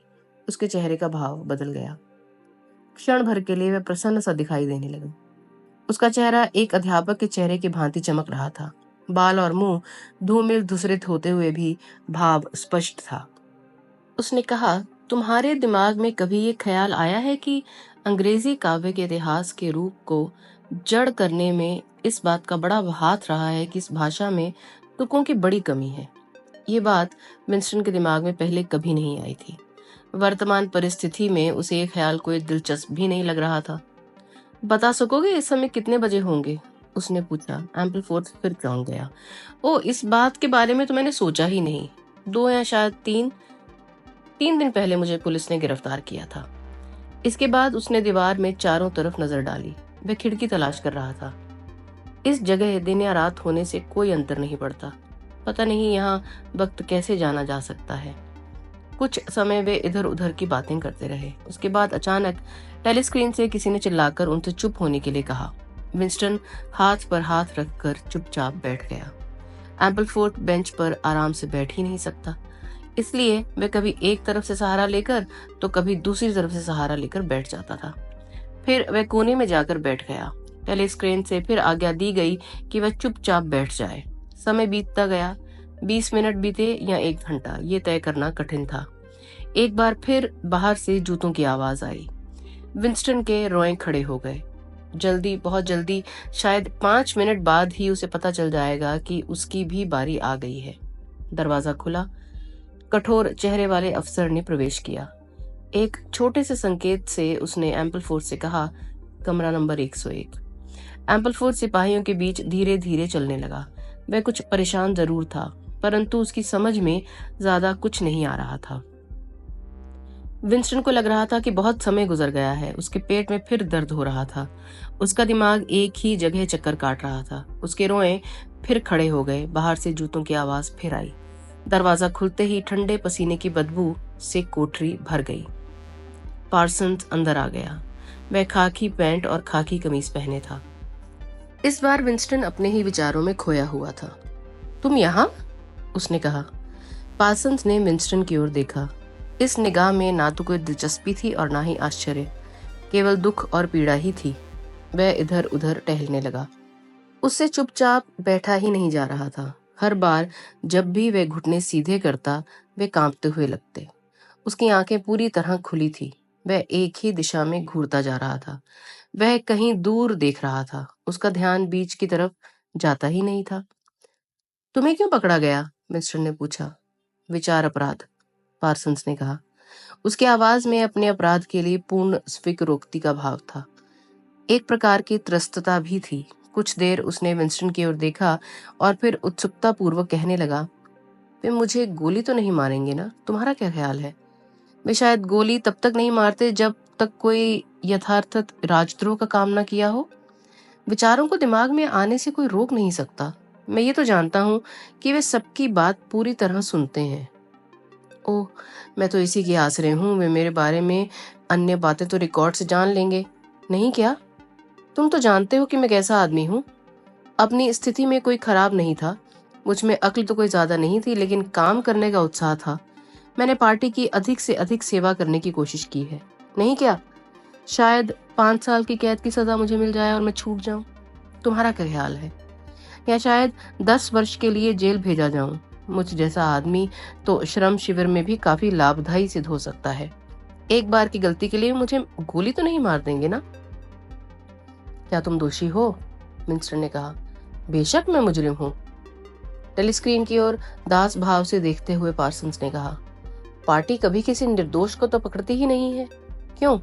उसके चेहरे का भाव बदल गया। क्षण भर के लिए वह प्रसन्न सा दिखाई देने लगा। उसका चेहरा एक अध्यापक के चेहरे की भांति चमक रहा था। बाल और मुंह धूमिल धूसरित होते हुए भी भाव स्पष्ट था। उसने कहा, तुम्हारे दिमाग में कभी ये ख्याल आया है कि अंग्रेजी काव्य के इतिहास के रूप को जड़ करने में इस बात का बड़ा हाथ रहा है कि इस भाषा में तुकों की बड़ी कमी है? ये बात विंस्टन के दिमाग में पहले कभी नहीं आई थी। वर्तमान परिस्थिति में उसे ये ख्याल कोई दिलचस्प भी नहीं लग रहा था। बता सकोगे इस समय कितने बजे होंगे? उसने पूछा। एम्पलफोर्थ फिर चौंक गया। ओ, इस बात के बारे में तो मैंने सोचा ही नहीं। 2 या शायद 3 दिन पहले मुझे पुलिस ने गिरफ्तार किया था। इसके बाद उसने दीवार में चारों तरफ नजर डाली। वह खिड़की तलाश कर रहा था। इस जगह दिन या रात होने से कोई अंतर नहीं पड़ता। पता नहीं यहाँ वक्त कैसे जाना जा सकता है। कुछ समय वे इधर उधर की बातें करते रहे। उसके बाद अचानक टेलीस्क्रीन से किसी ने चिल्लाकर उनसे चुप होने के लिए कहा। विंस्टन हाथ पर हाथ रखकर चुपचाप बैठ गया। एम्पलफोर्थ बेंच पर आराम से बैठ ही नहीं सकता, इसलिए वह कभी एक तरफ से सहारा लेकर तो कभी दूसरी तरफ से सहारा लेकर बैठ जाता था। फिर वह कोने में जाकर बैठ गया। टेलीस्क्रीन से फिर आज्ञा दी गई कि वह चुपचाप बैठ जाए। समय बीतता गया। 20 मिनट बीते या 1 घंटा, ये तय करना कठिन था। एक बार फिर बाहर से जूतों की आवाज आई। विंस्टन के रोए खड़े हो गए। जल्दी, बहुत जल्दी, शायद 5 मिनट बाद ही उसे पता चल जाएगा कि उसकी भी बारी आ गई है। दरवाजा खुला। कठोर चेहरे वाले अफसर ने प्रवेश किया। एक छोटे से संकेत से उसने एम्पलफोर्थ से कहा, कमरा नंबर 101। एम्पलफोर्थ सिपाहियों के बीच धीरे धीरे चलने लगा। वह कुछ परेशान जरूर था, परंतु उसकी समझ में ज्यादा कुछ नहीं आ रहा था। विंस्टन को लग रहा था कि बहुत समय गुजर गया है। उसके पेट में फिर दर्द हो रहा था। उसका दिमाग एक ही जगह चक्कर काट रहा था। उसके रोए फिर खड़े हो गए। बाहर से जूतों की आवाज फिर आई। दरवाजा खुलते ही ठंडे पसीने की बदबू से कोठरी भर गई। पार्सन्स अंदर आ गया। वह खाकी पैंट और खाकी कमीज पहने था। इस बार विंस्टन अपने ही विचारों में खोया हुआ था। तुम यहाँ? उसने कहा। पार्सन्स ने विंस्टन की ओर देखा। इस निगाह में ना तो कोई दिलचस्पी थी और ना ही आश्चर्य, केवल दुख और पीड़ा ही थी। वह इधर उधर टहलने लगा। उससे चुपचाप बैठा ही नहीं जा रहा था। हर बार जब भी वह घुटने सीधे करता, वे कांपते हुए लगते। उसकी आंखें पूरी तरह खुली थी। वह एक ही दिशा में घूरता जा रहा था। वह कहीं दूर देख रहा था। उसका ध्यान बीच की तरफ जाता ही नहीं था। तुम्हें क्यों पकड़ा गया? मिस्टर ने पूछा। विचार अपराध, पार्सन्स ने कहा। उसकी आवाज में अपने अपराध के लिए पूर्ण स्वीकारोक्ति का भाव था। एक प्रकार की त्रस्तता भी थी। कुछ देर उसने विंस्टन की ओर देखा और फिर उत्सुकता पूर्वक कहने लगा, वे मुझे गोली तो नहीं मारेंगे ना? तुम्हारा क्या ख्याल है? वे शायद गोली तब तक नहीं मारते जब तक कोई यथार्थ राजद्रोह का काम न किया हो। विचारों को दिमाग में आने से कोई रोक नहीं सकता। मैं ये तो जानता हूँ कि वे सबकी बात पूरी तरह सुनते हैं। ओह, मैं तो इसी की आस रही हूँ, वे मेरे बारे में अन्य बातें तो रिकॉर्ड से जान लेंगे। नहीं क्या? तुम तो जानते हो कि मैं कैसा आदमी हूँ। अपनी स्थिति में कोई खराब नहीं था। मुझ में अक्ल तो कोई ज्यादा नहीं थी, लेकिन काम करने का उत्साह था। मैंने पार्टी की अधिक से अधिक सेवा करने की कोशिश की है। नहीं क्या? शायद 5 साल की कैद की सजा मुझे मिल जाए और मैं छूट जाऊं। तुम्हारा क्या ख्याल है? या शायद 10 वर्ष के लिए जेल भेजा जाऊं। मुझ जैसा आदमी तो श्रम शिविर में भी काफी लाभदायी सिद्ध हो सकता है। एक बार की गलती के लिए मुझे गोली तो नहीं मार देंगे ना? क्या तुम दोषी हो? मिनिस्टर ने कहा। बेशक मैं मुजरिम हूँ। टेलीस्क्रीन की ओर दास भाव से देखते हुए पार्सन्स ने कहा। पार्टी कभी किसी निर्दोष को तो पकड़ती ही नहीं है, क्यों?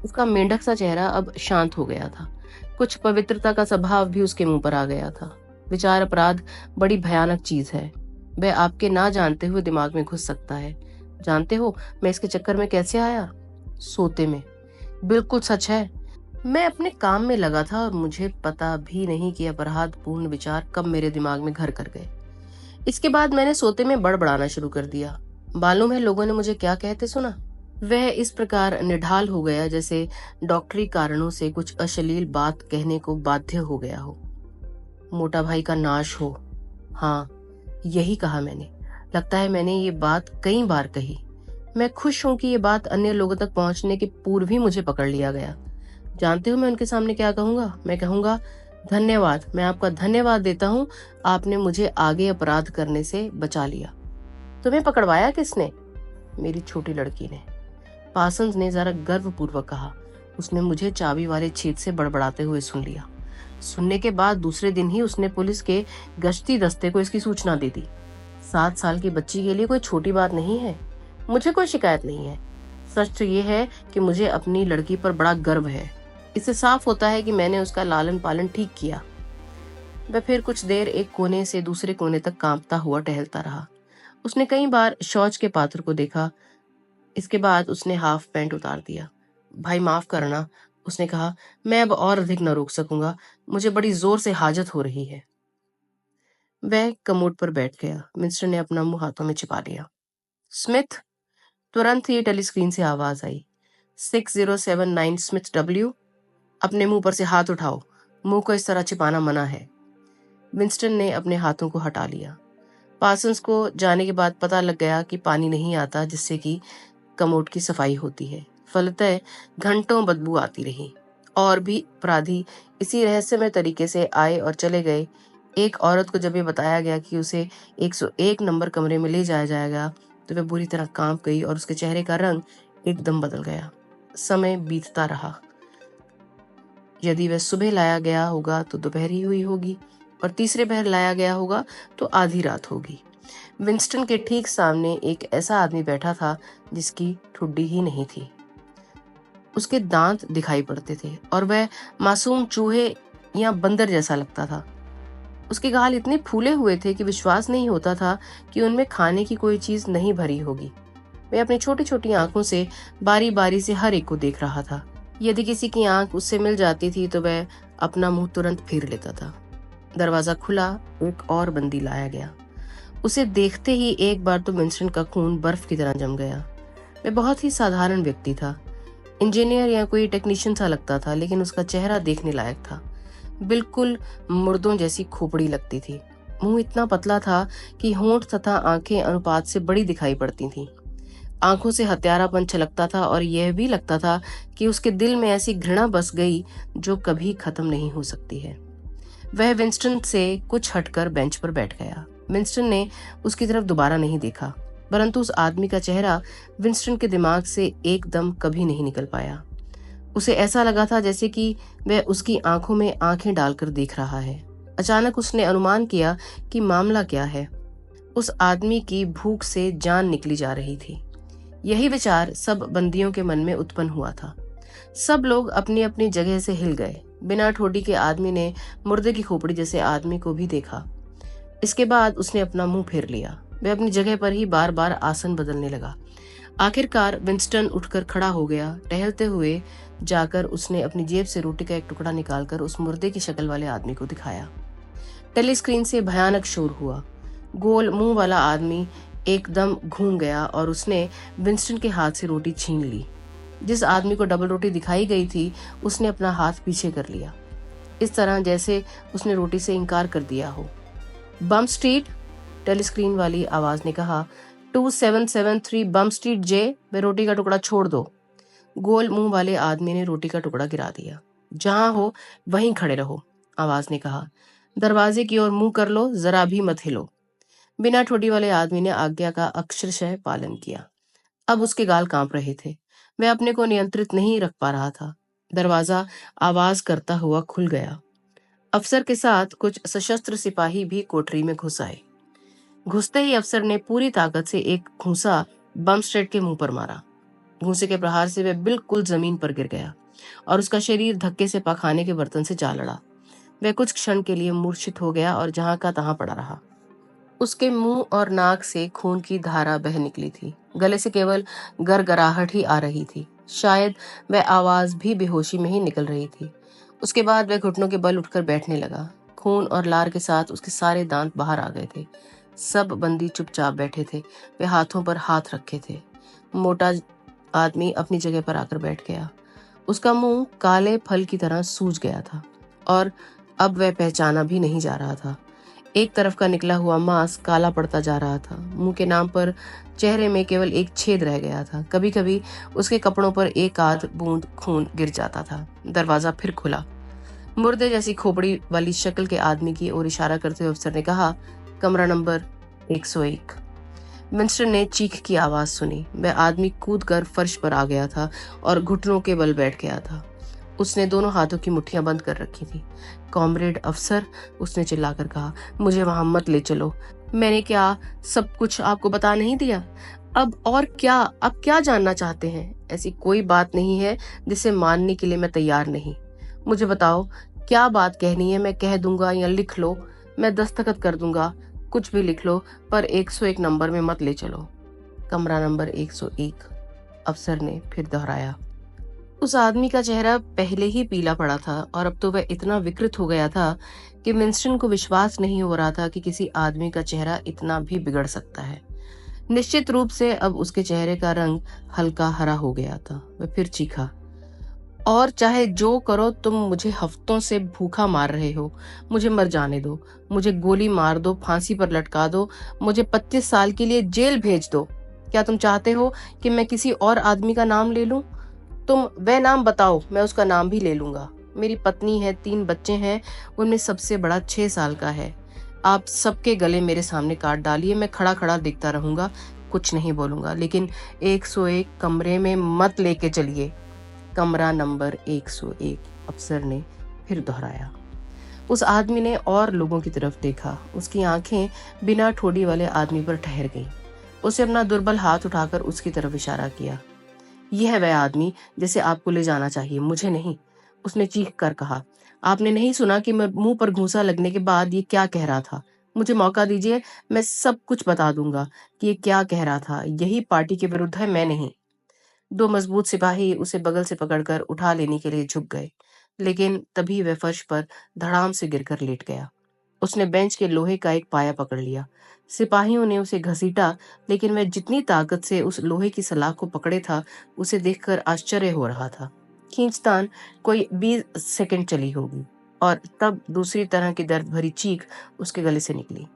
उसका मेंढक सा चेहरा अब शांत हो गया था। कुछ पवित्रता का स्वभाव भी उसके मुंह पर आ गया था। विचार अपराध बड़ी भयानक चीज है। वह आपके ना जानते हुए दिमाग में घुस सकता है। जानते हो मैं इसके चक्कर में कैसे आया? सोते में। बिल्कुल सच है। मैं अपने काम में लगा था और मुझे पता भी नहीं कि अपराध पूर्ण विचार कब मेरे दिमाग में घर कर गए। इसके बाद मैंने सोते में बड़बड़ाना शुरू कर दिया। मालूम है लोगों ने मुझे क्या कहते सुना? वह इस प्रकार निढाल हो गया जैसे डॉक्टरी कारणों से कुछ अश्लील बात कहने को बाध्य हो गया हो। मोटा भाई का नाश हो। हाँ, यही कहा मैंने। लगता है मैंने ये बात कई बार कही। मैं खुश हूं कि ये बात अन्य लोगों तक पहुंचने के पूर्व ही मुझे पकड़ लिया गया। जानते हो मैं उनके सामने क्या कहूंगा? मैं कहूंगा, धन्यवाद, मैं आपका धन्यवाद देता हूँ, आपने मुझे आगे अपराध करने से बचा लिया। तुम्हें पकड़वाया किसने? मेरी छोटी लड़की ने। पार्सन्स ने जरा गर्वपूर्वक कहा। उसने मुझे चाबी वाले छेद से बड़बड़ाते हुए सुन लिया। सुनने के बाद दूसरे दिन ही उसने पुलिस के गश्ती दस्ते को इसकी सूचना दे दी। 7 साल की बच्ची के लिए कोई छोटी बात नहीं है। मुझे कोई शिकायत नहीं है। सच तो ये है कि मुझे अपनी लड़की पर बड़ा गर्व है। इससे साफ होता है कि मैंने उसका लालन पालन ठीक किया। वह फिर कुछ देर एक कोने से दूसरे कोने तक कांपता हुआ टहलता रहा। उसने कई बार शौच के पात्र को देखा। इसके बाद उसने हाफ पैंट उतार दिया। भाई माफ करना, उसने कहा, मैं अब और अधिक न रोक सकूंगा, मुझे बड़ी जोर से हाजत हो रही है। वह कमोड पर बैठ गया। मिनिस्टर ने अपना मुंह हाथों में छिपा लिया। स्मिथ, तुरंत ही टेलीस्क्रीन से आवाज आई। 6079 स्मिथ डब्ल्यू, अपने मुंह पर से हाथ उठाओ। मुंह को इस तरह छिपाना मना है। विंस्टन ने अपने हाथों को हटा लिया। पार्सन्स को जाने के बाद पता लग गया कि पानी नहीं आता जिससे कि कमोड की सफाई होती है। फलतः घंटों बदबू आती रही। और भी अपराधी इसी रहस्यमय तरीके से आए और चले गए। एक औरत को जब ये बताया गया कि उसे 101 नंबर कमरे में ले जाया जाएगा तो वह बुरी तरह कांप गई और उसके चेहरे का रंग एकदम बदल गया। समय बीतता रहा। यदि वह सुबह लाया गया होगा तो दोपहर ही हुई होगी और तीसरे पहर लाया गया होगा तो आधी रात होगी। विंस्टन के ठीक सामने एक ऐसा आदमी बैठा था जिसकी ठुड्डी ही नहीं थी। उसके दांत दिखाई पड़ते थे और वह मासूम चूहे या बंदर जैसा लगता था। उसके गाल इतने फूले हुए थे कि विश्वास नहीं होता था कि उनमें खाने की कोई चीज नहीं भरी होगी। वह अपनी छोटी छोटी आंखों से बारी बारी से हर एक को देख रहा था। यदि किसी की आंख उससे मिल जाती थी तो वह अपना मुंह तुरंत फेर लेता था। दरवाजा खुला, एक और बंदी लाया गया। उसे देखते ही एक बार तो विंस्टन का खून बर्फ की तरह जम गया। वह बहुत ही साधारण व्यक्ति था। इंजीनियर या कोई टेक्नीशियन सा लगता था, लेकिन उसका चेहरा देखने लायक था। बिल्कुल मुर्दों जैसी खोपड़ी लगती थी। मुंह इतना पतला था कि होंठ तथा आंखें अनुपात से बड़ी दिखाई पड़ती थीं। आंखों से हत्यारापन छलकता था और यह भी लगता था कि उसके दिल में ऐसी घृणा बस गई जो कभी खत्म नहीं हो सकती है। वह विंस्टन से कुछ हटकर बेंच पर बैठ गया। विंस्टन ने उसकी तरफ दोबारा नहीं देखा, परंतु उस आदमी का चेहरा विंस्टन के दिमाग से एकदम कभी नहीं निकल पाया। उसे ऐसा लगा था जैसे कि वह उसकी आंखों में आंखें डालकर देख रहा है। अचानक उसने अनुमान किया कि मामला क्या है। उस आदमी की भूख से जान निकली जा रही थी। यही विचार सब बंदियों के मन में उत्पन्न हुआ था। सब लोग अपनी अपनी जगह से हिल गए। बिना ठोडी के आदमी ने मुर्दे की खोपड़ी जैसे आदमी को भी देखा। इसके बाद उसने अपना मुंह फेर लिया। वह अपनी जगह पर ही बार बार आसन बदलने लगा। आखिरकार विंस्टन उठकर खड़ा हो गया। टहलते हुए जाकर उसने अपनी जेब से रोटी का एक टुकड़ा निकालकर उस मुर्दे की शक्ल वाले आदमी को दिखाया। टेलीस्क्रीन से भयानक शोर हुआ। गोल मुंह वाला आदमी एकदम घूम गया और उसने विंस्टन के हाथ से रोटी छीन ली। जिस आदमी को डबल रोटी दिखाई गई थी उसने अपना हाथ पीछे कर लिया, इस तरह जैसे उसने रोटी से इनकार कर दिया हो। बम स्ट्रीट, टेलीस्क्रीन वाली आवाज ने कहा। 2773 बम स्ट्रीट जे, वे रोटी का टुकड़ा छोड़ दो। गोल मुंह वाले आदमी ने रोटी का टुकड़ा गिरा दिया। जहां हो वहीं खड़े रहो, आवाज ने कहा। दरवाजे की ओर मुंह कर लो, जरा भी मत हिलो। बिना ठोडी वाले आदमी ने आज्ञा का अक्षरशः पालन किया। अब उसके गाल कांप रहे थे। वह अपने को नियंत्रित नहीं रख पा रहा था। दरवाजा आवाज करता हुआ खुल गया। अफसर के साथ कुछ सशस्त्र सिपाही भी कोठरी में घुस आए। घुसते ही अफसर ने पूरी ताकत से एक घूंसा बम स्ट्रेट के मुंह पर मारा। घूंसे के प्रहार से वह बिल्कुल जमीन पर गिर गया और उसका शरीर धक्के से पखाने के बर्तन से जा लड़ा। वह कुछ क्षण के लिए मूर्छित हो गया और जहां का तहां पड़ा रहा। उसके मुंह और नाक से खून की धारा बह निकली थी। गले से केवल गरगराहट ही आ रही थी। शायद वह आवाज भी बेहोशी में ही निकल रही थी। उसके बाद वह घुटनों के बल उठकर बैठने लगा। खून और लार के साथ उसके सारे दांत बाहर आ गए थे। सब बंदी चुपचाप बैठे थे। वे हाथों पर हाथ रखे थे। मोटा आदमी अपनी जगह पर आकर बैठ गया। उसका मुंह काले फल की तरह सूज गया था और अब वह पहचाना भी नहीं जा रहा था। एक तरफ का निकला हुआ मांस काला पड़ता जा रहा था। मुंह के नाम पर चेहरे में केवल एक छेद रह गया था। कभी कभी उसके कपड़ों पर एक आध बूंद खून गिर जाता था। दरवाजा फिर खुला। मुर्दे जैसी खोपड़ी वाली शक्ल के आदमी की ओर इशारा करते हुए अफसर ने कहा, कमरा नंबर 101। विंस्टन ने चीख की आवाज सुनी। वह आदमी कूदकर फर्श पर आ गया था और घुटनों के बल बैठ गया था। उसने दोनों हाथों की मुट्ठियां बंद कर रखी थी। कॉमरेड अफसर, उसने चिल्लाकर कहा, मुझे वहां मत ले चलो। मैंने क्या सब कुछ आपको बता नहीं दिया? अब और क्या, अब क्या जानना चाहते हैं? ऐसी कोई बात नहीं है जिसे मानने के लिए मैं तैयार नहीं। मुझे बताओ, क्या बात कहनी है? मैं कह दूंगा या लिख लो, मैं दस्तखत कर दूंगा। कुछ भी लिख लो, पर 101 नंबर में मत ले चलो। कमरा नंबर 101, अफसर ने फिर दोहराया। उस आदमी का चेहरा पहले ही पीला पड़ा था और अब तो वह इतना विकृत हो गया था कि विंस्टन को विश्वास नहीं हो रहा था कि किसी आदमी का चेहरा इतना भी बिगड़ सकता है। निश्चित रूप से अब उसके चेहरे का रंग हल्का हरा हो गया था। वह फिर चीखा, और चाहे जो करो तुम, मुझे हफ्तों से भूखा मार रहे हो। मुझे मर जाने दो। मुझे गोली मार दो, फांसी पर लटका दो, मुझे 25 साल के लिए जेल भेज दो। क्या तुम चाहते हो कि मैं किसी और आदमी का नाम ले लूं? तुम वह नाम बताओ, मैं उसका नाम भी ले लूंगा। मेरी पत्नी है, 3 बच्चे हैं, उनमें सबसे बड़ा 6 साल का है। आप सबके गले मेरे सामने काट डालिए, मैं खड़ा खड़ा देखता रहूंगा, कुछ नहीं बोलूंगा, लेकिन 101 कमरे में मत लेके चलिए। कमरा नंबर 101, अफसर ने फिर दोहराया। उस आदमी ने और लोगों की तरफ देखा। उसकी आंखें बिना ठोड़ी वाले आदमी पर ठहर गईं। उसे अपना दुर्बल हाथ उठाकर उसकी तरफ इशारा किया। यह है वह आदमी जिसे आपको ले जाना चाहिए, मुझे नहीं। उसने चीख कर कहा, आपने नहीं सुना कि मैं मुंह पर घूंसा लगने के बाद ये क्या कह रहा था? मुझे मौका दीजिए, मैं सब कुछ बता दूंगा कि ये क्या कह रहा था। यही पार्टी के विरुद्ध है, मैं नहीं। 2 मजबूत सिपाही उसे बगल से पकड़कर उठा लेने के लिए झुक गए, लेकिन तभी वह फर्श पर धड़ाम से गिरकर लेट गया। उसने बेंच के लोहे का एक पाया पकड़ लिया। सिपाहियों ने उसे घसीटा, लेकिन वह जितनी ताकत से उस लोहे की सलाख को पकड़े था, उसे देखकर आश्चर्य हो रहा था। खींचतान कोई 20 सेकंड चली होगी और तब दूसरी तरह की दर्द भरी चीख उसके गले से निकली।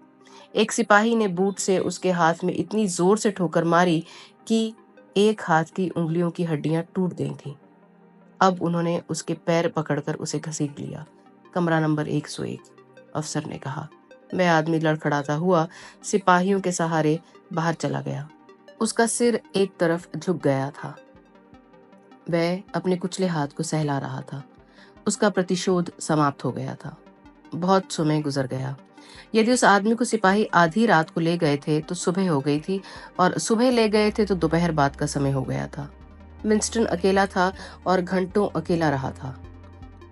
एक सिपाही ने बूट से उसके हाथ में इतनी जोर से ठोकर मारी कि एक हाथ की उंगलियों की हड्डियां टूट गई थीं। अब उन्होंने उसके पैर पकड़कर उसे घसीट लिया। कमरा नंबर 101, अफसर ने कहा। वह आदमी लड़खड़ाता हुआ सिपाहियों के सहारे बाहर चला गया। उसका सिर एक तरफ झुक गया था। वह अपने कुचले हाथ को सहला रहा था। उसका प्रतिशोध समाप्त हो गया था। बहुत समय गुजर गया। यदि उस आदमी को सिपाही आधी रात को ले गए थे तो सुबह हो गई थी, और सुबह ले गए थे तो दोपहर बाद का समय हो गया था। विंस्टन अकेला था और घंटों अकेला रहा था।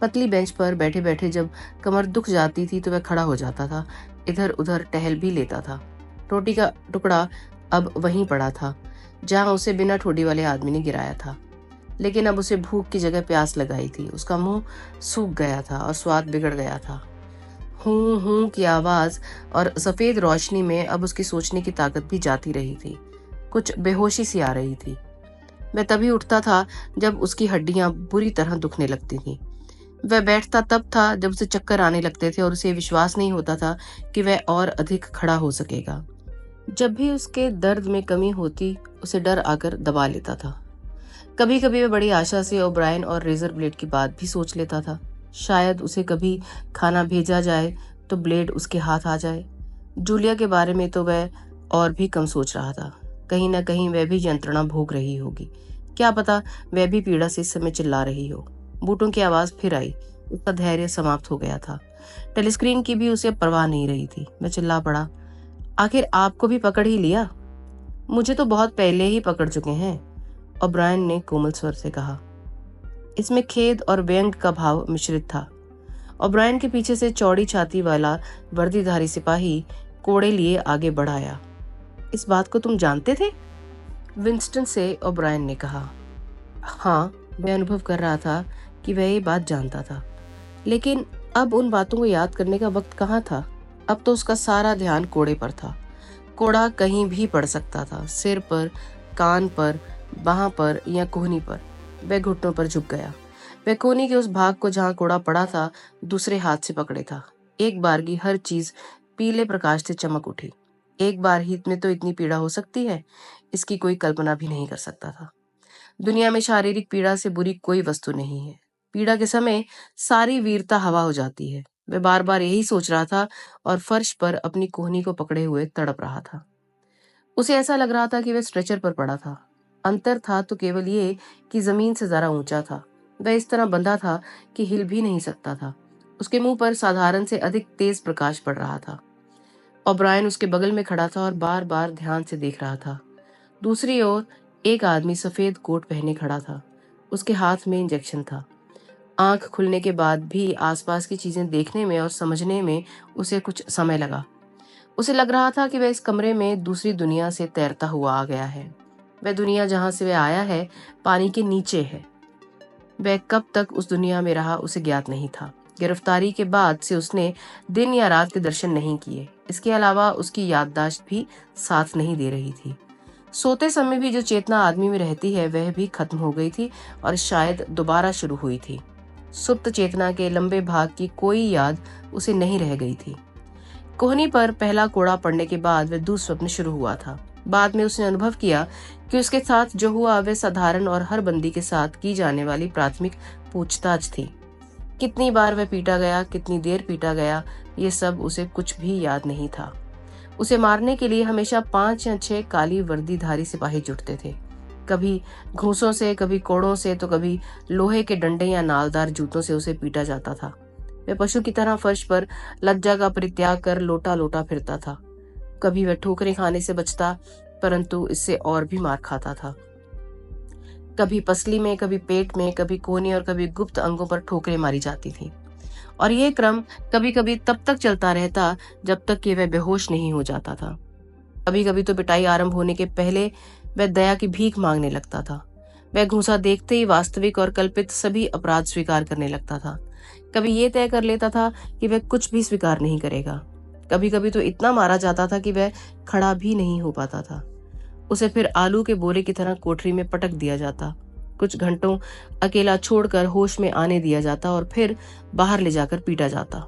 पतली बेंच पर बैठे बैठे जब कमर दुख जाती थी तो वह खड़ा हो जाता था, इधर उधर टहल भी लेता था। रोटी का टुकड़ा अब वहीं पड़ा था जहां उसे बिना ठोडी वाले आदमी ने गिराया था, लेकिन अब उसे भूख की जगह प्यास लगाई थी। उसका मुंह सूख गया था और स्वाद बिगड़ गया था। हूँ की आवाज और सफेद रोशनी में अब उसकी सोचने की ताकत भी जाती रही थी। कुछ बेहोशी सी आ रही थी। वह तभी उठता था जब उसकी हड्डियां बुरी तरह दुखने लगती थीं। वह बैठता तब था जब उसे चक्कर आने लगते थे और उसे विश्वास नहीं होता था कि वह और अधिक खड़ा हो सकेगा। जब भी उसके दर्द में कमी होती, उसे डर आकर दबा लेता था। कभी कभी वह बड़ी आशा से ओब्रायन और रेजर ब्लेड की बात भी सोच लेता था। शायद उसे कभी खाना भेजा जाए तो ब्लेड उसके हाथ आ जाए। जूलिया के बारे में तो वह और भी कम सोच रहा था। कहीं न कहीं वह भी यंत्रणा भोग रही होगी। क्या पता वह भी पीड़ा से इस समय चिल्ला रही हो। बूटों की आवाज फिर आई। उसका धैर्य समाप्त हो गया था। टेलीस्क्रीन की भी उसे परवाह नहीं रही थी। वह चिल्ला पड़ा, आखिर आपको भी पकड़ ही लिया? मुझे तो बहुत पहले ही पकड़ चुके हैं, ओब्रायन ने कोमल स्वर से कहा। इसमें खेद और व्यंग का भाव मिश्रित था। ओब्रायन के पीछे से चौड़ी छाती वाला वर्दीधारी सिपाही कोड़े लिए आगे बढ़ाया। इस बात को तुम जानते थे? विंस्टन से ओब्रायन ने कहा। हाँ, वह अनुभव कर रहा था कि वह ये बात जानता था, लेकिन अब उन बातों को याद करने का वक्त कहाँ था। अब तो उसका सारा ध्यान कोड़े पर था। कोड़ा कहीं भी पड़ सकता था, सिर पर, कान पर, बाह पर या कोहनी पर। वह घुटनों पर झुक गया। वह कोहनी के उस भाग को जहां कोड़ा पड़ा था दूसरे हाथ से पकड़े था। एक बार की हर चीज पीले प्रकाश से चमक उठी। एक बार ही में तो इतनी पीड़ा हो सकती है, इसकी कोई कल्पना भी नहीं कर सकता था। दुनिया में शारीरिक पीड़ा से बुरी कोई वस्तु नहीं है। पीड़ा के समय सारी वीरता हवा हो जाती है। वह बार बार यही सोच रहा था और फर्श पर अपनी कोहनी को पकड़े हुए तड़प रहा था। उसे ऐसा लग रहा था कि वह स्ट्रेचर पर पड़ा था। अंतर था तो केवल ये कि जमीन से जरा ऊंचा था। वह इस तरह बंधा था कि हिल भी नहीं सकता था। उसके मुंह पर साधारण से अधिक तेज प्रकाश पड़ रहा था। ओब्रायन उसके बगल में खड़ा था और बार बार ध्यान से देख रहा था। दूसरी ओर एक आदमी सफेद कोट पहने खड़ा था। उसके हाथ में इंजेक्शन था। आंख खुलने के बाद भी आसपास की चीजें देखने में और समझने में उसे कुछ समय लगा। उसे लग रहा था कि वह इस कमरे में दूसरी दुनिया से तैरता हुआ आ गया है। वह दुनिया जहां से वह आया है पानी के नीचे है। वह कब तक उस दुनिया में रहा उसे ज्ञात नहीं था। गिरफ्तारी के बाद से उसने दिन या रात के दर्शन नहीं किए। इसके अलावा उसकी याददाश्त भी साथ नहीं दे रही थी। सोते समय भी जो चेतना आदमी में रहती है वह भी खत्म हो गई थी और शायद दोबारा शुरू हुई थी। सुप्त चेतना के लंबे भाग की कोई याद उसे नहीं रह गई थी। कोहनी पर पहला कोड़ा पड़ने के बाद वह दुस्वप्न शुरू हुआ था। बाद में उसने अनुभव किया कि उसके साथ जो हुआ वह साधारण और हर बंदी के साथ की जाने वाली प्राथमिक पूछताछ थी। कितनी बार वह पीटा गया, कितनी देर पीटा गया, ये सब उसे कुछ भी याद नहीं था। उसे मारने के लिए हमेशा 5 या 6 काली वर्दीधारी सिपाही जुटते थे। कभी घूंसों से, कभी कोड़ों से, तो कभी लोहे के डंडे या नालदार जूतों से उसे पीटा जाता था। वह पशु की तरह फर्श पर लज्जा का परित्याग कर लोटा लोटा फिरता था। कभी वह ठोकरें खाने से बचता, परंतु इससे और भी मार खाता था। कभी पसली में, कभी पेट में, कभी कोहनी और कभी गुप्त अंगों पर ठोकरें मारी जाती थी। और यह क्रम कभी कभी तब तक चलता रहता जब तक कि वह बेहोश नहीं हो जाता था। कभी कभी तो पिटाई आरंभ होने के पहले वह दया की भीख मांगने लगता था। वह घूंसा देखते ही वास्तविक और कल्पित सभी अपराध स्वीकार करने लगता था। कभी ये तय कर लेता था कि वह कुछ भी स्वीकार नहीं करेगा। कभी कभी तो इतना मारा जाता था कि वह खड़ा भी नहीं हो पाता था। उसे फिर आलू के बोरे की तरह कोठरी में पटक दिया जाता। कुछ घंटों अकेला छोड़कर होश में आने दिया जाता और फिर बाहर ले जाकर पीटा जाता।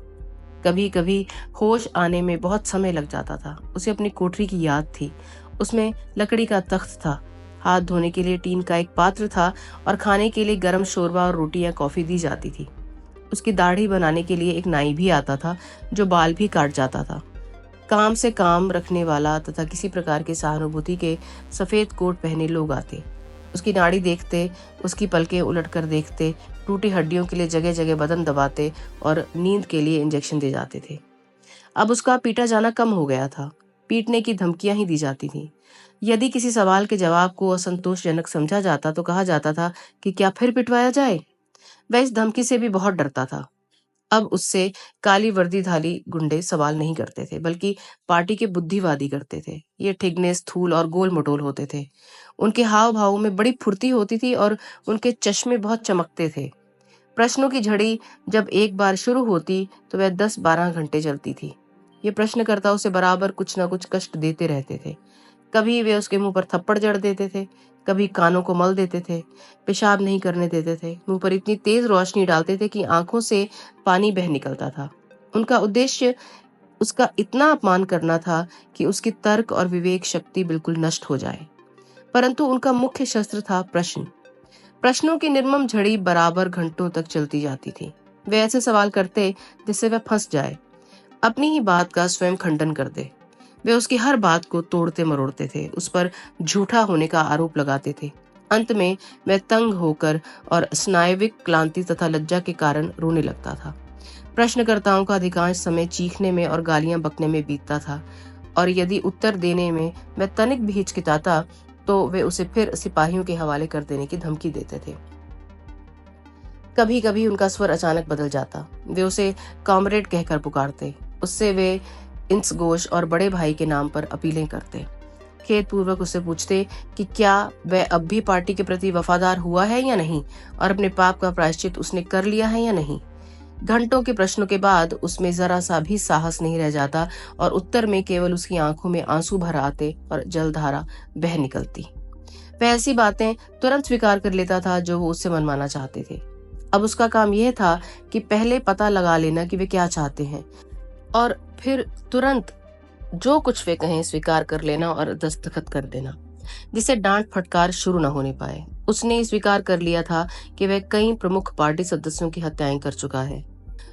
कभी कभी होश आने में बहुत समय लग जाता था। उसे अपनी कोठरी की याद थी। उसमें लकड़ी का तख्त था, हाथ धोने के लिए टीन का एक पात्र था और खाने के लिए गर्म शोरबा और रोटी या कॉफी दी जाती थी। उसकी दाढ़ी बनाने के लिए एक नाई भी आता था जो बाल भी काट जाता था। काम से काम रखने वाला तथा किसी प्रकार की सहानुभूति के सफेद कोट पहने लोग आते। उसकी नाड़ी देखते, उसकी पलकें उलट कर देखते, टूटी हड्डियों के लिए जगह जगह बदन दबाते और नींद के लिए इंजेक्शन दे जाते थे। अब उसका पीटा जाना कम हो गया था। पीटने की धमकियां ही दी जाती थी। यदि किसी सवाल के जवाब को असंतोषजनक समझा जाता तो कहा जाता था कि क्या फिर पिटवाया जाए। वह इस धमकी से भी बहुत डरता था। अब उससे काली वर्दीधारी गुंडे सवाल नहीं करते थे, बल्कि पार्टी के बुद्धिवादी करते थे। ये ठिगने स्थूल और गोल मटोल होते थे। उनके हाव भावों में बड़ी फुर्ती होती थी और उनके चश्मे बहुत चमकते थे। प्रश्नों की झड़ी जब एक बार शुरू होती तो वह 10-12 घंटे चलती थी। ये प्रश्नकर्ता उसे बराबर कुछ न कुछ कष्ट देते रहते थे। कभी वे उसके मुंह पर थप्पड़ जड़ देते थे, कभी कानों को मल देते थे, पेशाब नहीं करने देते थे, मुंह पर इतनी तेज रोशनी डालते थे कि आंखों से पानी बह निकलता था। उनका उद्देश्य उसका इतना अपमान करना था कि उसकी तर्क और विवेक शक्ति बिल्कुल नष्ट हो जाए। परंतु उनका मुख्य शस्त्र था प्रश्न। प्रश्नों की निर्मम झड़ी बराबर घंटों तक चलती जाती थी। वे ऐसे सवाल करते जिससे वह फंस जाए, अपनी ही बात का स्वयं खंडन कर दे। वे उसकी हर बात को तोड़ते मरोड़ते थे, उस पर झूठा होने का आरोप लगाते थे। अंत में वह तंग होकर और स्नायविक क्लांति तथा लज्जा के कारण रोने लगता था। प्रश्नकर्ताओं का अधिकांश समय चीखने में और गालियां बकने में बीतता था, और यदि उत्तर देने में वह तनिक भी हिचकिचाता तो वे उसे फिर सिपाहियों के हवाले कर देने की धमकी देते थे। कभी कभी उनका स्वर अचानक बदल जाता। वे उसे कॉमरेड कहकर पुकारते। उससे वे इंसगोश और बड़े भाई के नाम पर अपीलें करते। खेद पूर्वक उससे पूछते कि क्या वह अब भी पार्टी के प्रति वफादार हुआ है या नहीं, और अपने पाप का प्रायश्चित उसने कर लिया है या नहीं। घंटों के प्रश्नों के बाद उसमें जरा सा भी साहस नहीं रह जाता, और उत्तर में केवल उसकी आंखों में आंसू भर आते और जलधारा बह निकलती। वह ऐसी बातें तुरंत स्वीकार कर लेता था जो वो उससे मनवाना चाहते थे। अब उसका काम यह था कि पहले पता लगा लेना कि वे क्या चाहते हैं, और फिर तुरंत जो कुछ वे कहें स्वीकार कर लेना और दस्तखत कर देना, जिससे डांट फटकार शुरू न होने पाए। उसने स्वीकार कर लिया था कि वह कई प्रमुख पार्टी सदस्यों की हत्याएं कर चुका है।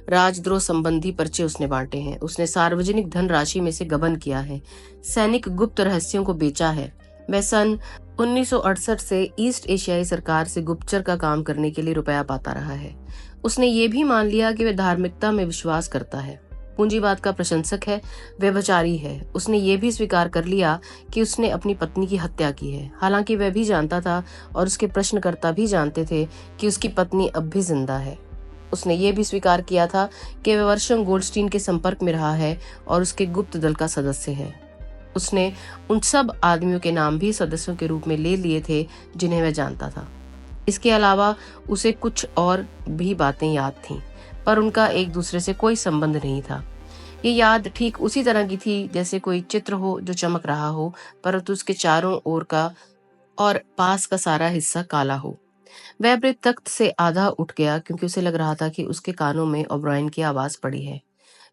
राजद्रोह संबंधी पर्चे उसने बांटे हैं। उसने सार्वजनिक धनराशि में से गबन किया है, सैनिक गुप्त रहस्यों को बेचा है। वह सन 1968 से ईस्ट एशियाई सरकार से गुप्तचर का काम करने के लिए रुपया पाता रहा है। उसने ये भी मान लिया कि वह धार्मिकता में विश्वास करता है, पूंजीवाद का प्रशंसक है, व्यभिचारी है। उसने ये भी स्वीकार कर लिया कि उसने अपनी पत्नी की हत्या की है, हालांकि वह भी जानता था और उसके प्रश्नकर्ता भी जानते थे कि उसकी पत्नी अब भी जिंदा है। उसने ये भी स्वीकार किया था कि वह वर्षों गोल्डस्टीन के संपर्क में रहा है और उसके गुप्त दल का सदस्य है। उसने उन सब आदमियों के नाम भी सदस्यों के रूप में ले लिए थे जिन्हें वह जानता था। इसके अलावा उसे कुछ और भी बातें याद थीं, पर उनका एक दूसरे से कोई संबंध नहीं था। ये याद ठीक उसी तरह की थी जैसे कोई चित्र हो जो चमक रहा हो, परंतु उसके चारों ओर का और पास का सारा हिस्सा काला हो। वह अपने तख्त से आधा उठ गया क्योंकि उसे लग रहा था कि उसके कानों में ओब्रायन की आवाज पड़ी है।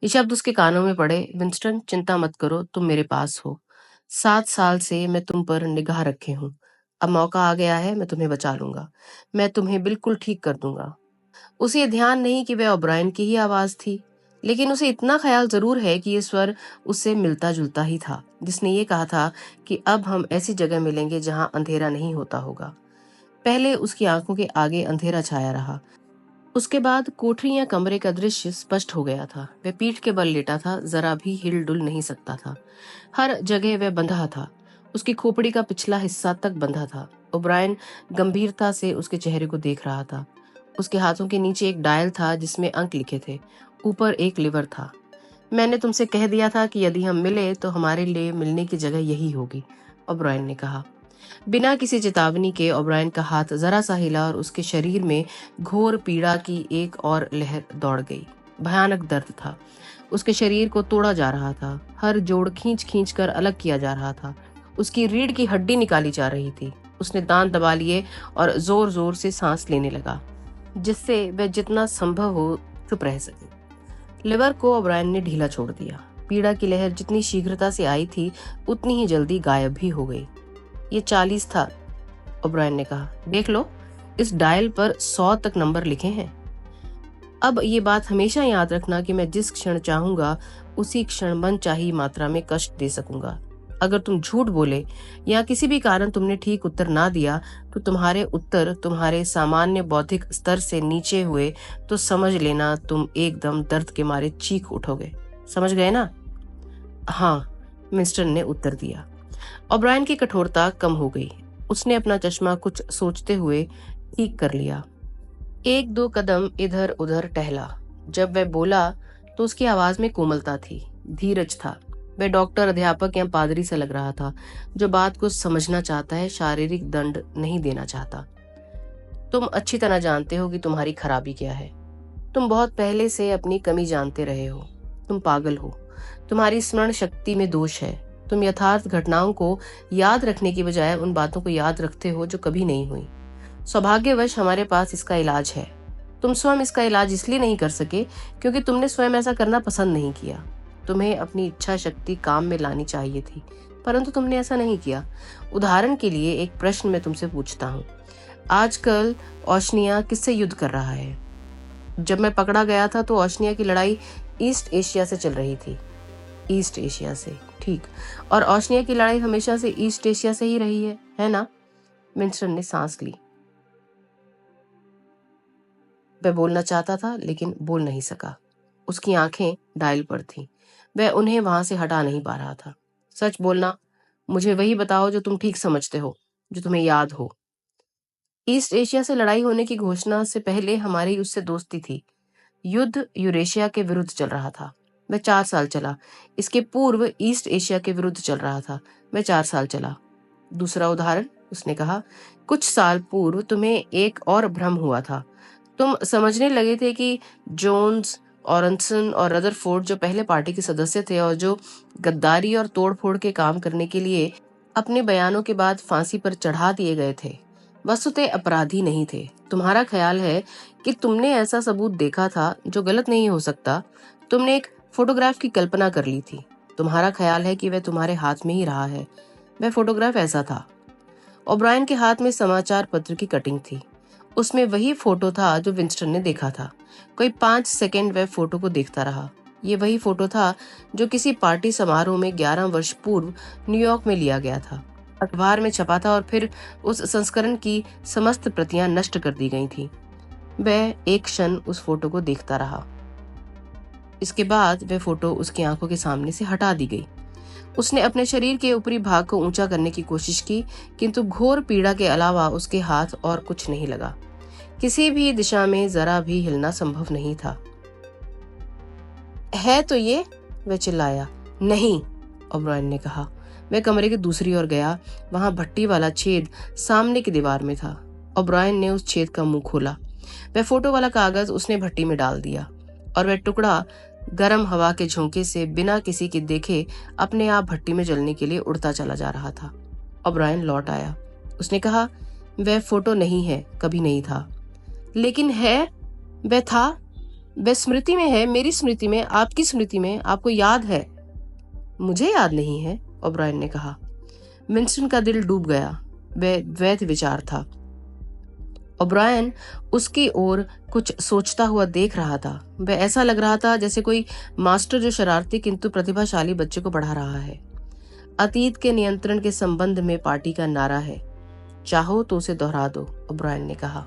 ये शब्द उसके कानों में पड़े, विंस्टन चिंता मत करो, तुम मेरे पास हो। 7 साल से मैं तुम पर निगाह रखे हूँ। अब मौका आ गया है, मैं तुम्हें बचा लूंगा। मैं तुम्हें बिल्कुल ठीक कर दूंगा। उसे ध्यान नहीं कि वह ओब्रायन की ही आवाज थी, लेकिन उसे इतना ख्याल जरूर है कि ये स्वर उससे मिलता जुलता ही था, जिसने ये कहा था कि अब हम ऐसी जगह मिलेंगे जहां अंधेरा नहीं होता होगा। पहले उसकी आंखों के आगे अंधेरा छाया रहा, उसके बाद कोठरी या कमरे का दृश्य स्पष्ट हो गया था। वह पीठ के बल लेटा था, जरा भी हिल डुल नहीं सकता था। हर जगह वह बंधा था, उसकी खोपड़ी का पिछला हिस्सा तक बंधा था। ओब्रायन गंभीरता से उसके चेहरे को देख रहा था। उसके हाथों के नीचे एक डायल था जिसमें अंक लिखे थे, ऊपर एक लिवर था। मैंने तुमसे कह दिया था कि यदि हम मिले तो हमारे लिए मिलने की जगह यही होगी, ओब्रायन ने कहा। बिना किसी चेतावनी के ओब्रायन का हाथ जरा सा हिला और उसके शरीर में घोर पीड़ा की एक और लहर दौड़ गई। भयानक दर्द था, उसके शरीर को तोड़ा जा रहा था, हर जोड़ खींच खींच कर अलग किया जा रहा था, उसकी रीढ़ की हड्डी निकाली जा रही थी। उसने दांत दबा लिए और जोर जोर से सांस लेने लगा, जिससे वह जितना संभव हो चुप रह सके। लिवर को ओब्रायन ने ढीला छोड़ दिया। पीड़ा की लहर जितनी शीघ्रता से आई थी उतनी ही जल्दी गायब भी हो गई। ये 40 था, ओब्रायन ने कहा। देख लो, इस डायल पर 100 तक नंबर लिखे हैं। अब ये बात हमेशा याद रखना कि मैं जिस क्षण चाहूंगा उसी क्षण मनचाही मात्रा में कष्ट दे सकूंगा। अगर तुम झूठ बोले या किसी भी कारण तुमने ठीक उत्तर ना दिया तो तुम्हारे उत्तर तुम्हारे सामान्य बौद्धिक स्तर से नीचे हुए तो समझ लेना तुम एकदम दर्द के मारे चीख उठोगे। समझ गए ना? हाँ, मिस्टर ने उत्तर दिया। ओब्रायन की कठोरता कम हो गई। उसने अपना चश्मा कुछ सोचते हुए ठीक कर लिया। 1-2 कदम इधर उधर टहला। जब वह बोला तो उसकी आवाज में कोमलता थी, धीरज था। वह डॉक्टर, अध्यापक या पादरी से लग रहा था जो बात को समझना चाहता है, शारीरिक दंड नहीं देना चाहता। तुम अच्छी तरह जानते हो कि तुम्हारी खराबी क्या है। तुम बहुत पहले से अपनी कमी जानते रहे हो। तुम पागल हो। तुम्हारी स्मरण शक्ति में दोष है। तुम यथार्थ घटनाओं को याद रखने की बजाय उन बातों को याद रखते हो जो कभी नहीं हुई। सौभाग्यवश हमारे पास इसका इलाज है। तुम स्वयं इसका इलाज इसलिए नहीं कर सके क्योंकि तुमने स्वयं ऐसा करना पसंद नहीं किया। तुम्हें अपनी इच्छा शक्ति काम में लानी चाहिए थी, परंतु तुमने ऐसा नहीं किया। उदाहरण के लिए एक प्रश्न मैं तुमसे पूछता हूँ। आजकल ओशनिया किससे युद्ध कर रहा है? जब मैं पकड़ा गया था तो ओशनिया की लड़ाई ईस्ट एशिया से चल रही थी। ईस्ट एशिया से, ठीक। और ओशनिया की लड़ाई हमेशा से ईस्ट एशिया से ही रही है ना? विंस्टन ने सांस ली। वह बोलना चाहता था लेकिन बोल नहीं सका। उसकी आंखें डायल पर थीं। वह उन्हें वहां से हटा नहीं पा रहा था। सच बोलना, मुझे वही बताओ जो तुम ठीक समझते हो, जो तुम्हें याद हो। ईस्ट एशिया से लड़ाई होने की घोषणा से पहले हमारी उससे दोस्ती थी। युद्ध यूरेशिया के विरुद्ध चल रहा था। वह 4 साल चला। इसके पूर्व ईस्ट एशिया के विरुद्ध चल रहा था। वह 4 साल चला। दूसरा उदाहरण, उसने कहा, कुछ साल पूर्व तुम्हें एक और भ्रम हुआ था। तुम समझने लगे थे कि जोन्स, ऑरनसन और रदरफोर्ड जो पहले पार्टी के सदस्य थे और जो गद्दारी और तोड़फोड़ के काम करने के लिए अपने बयानों के बाद फांसी पर चढ़ा दिए गए थे, वस्तुतः अपराधी नहीं थे। तुम्हारा ख्याल है कि तुमने ऐसा सबूत देखा था जो गलत नहीं हो सकता। तुमने एक फोटोग्राफ की कल्पना कर ली थी। तुम्हारा ख्याल है कि वह तुम्हारे हाथ में ही रहा है। वह फोटोग्राफ ऐसा था। ओब्रायन के हाथ में समाचार पत्र की कटिंग थी। उसमें वही फोटो था जो विंस्टन ने देखा था। कोई 5 सेकंड वह फोटो को देखता रहा। ये वही फोटो था जो किसी पार्टी समारोह में 11 वर्ष पूर्व न्यूयॉर्क में लिया गया था। अखबार में छपा था और फिर उस संस्करण की समस्त प्रतियां नष्ट कर दी गई थीं। वह एक क्षण उस फोटो को देखता रहा। इसके बाद वह फोटो उसकी आंखों के सामने से हटा दी गई। उसने अपने शरीर के ऊपरी भाग को ऊंचा करने की कोशिश की, किंतु घोर पीड़ा के अलावा उसके हाथ और कुछ नहीं लगा। किसी भी दिशा में जरा भी हिलना संभव नहीं था। है तो ये, वह चिल्लाया। नहीं, ओब्रायन ने कहा। वह कमरे के दूसरी ओर गया। वहां भट्टी वाला छेद सामने की दीवार में था। ओब्रायन ने उस छेद का मुंह खोला। वह फोटो वाला कागज उसने भट्टी में डाल दिया और वह टुकड़ा गर्म हवा के झोंके से बिना किसी के देखे अपने आप भट्टी में जलने के लिए उड़ता चला जा रहा था। ओब्रायन लौट आया। उसने कहा, वह फोटो नहीं है, कभी नहीं था। लेकिन है, वह था। वह स्मृति में है, मेरी स्मृति में, आपकी स्मृति में। आपको याद है? मुझे याद नहीं है, ओब्रायन ने कहा। विंस्टन का दिल डूब गया। वह द्वैत विचार था। ओब्रायन उसकी ओर कुछ सोचता हुआ देख रहा था। वह ऐसा लग रहा था जैसे कोई मास्टर जो शरारती किंतु प्रतिभाशाली बच्चे को पढ़ा रहा है। अतीत के नियंत्रण के संबंध में पार्टी का नारा है, चाहो तो उसे दोहरा दो, ओब्रायन ने कहा।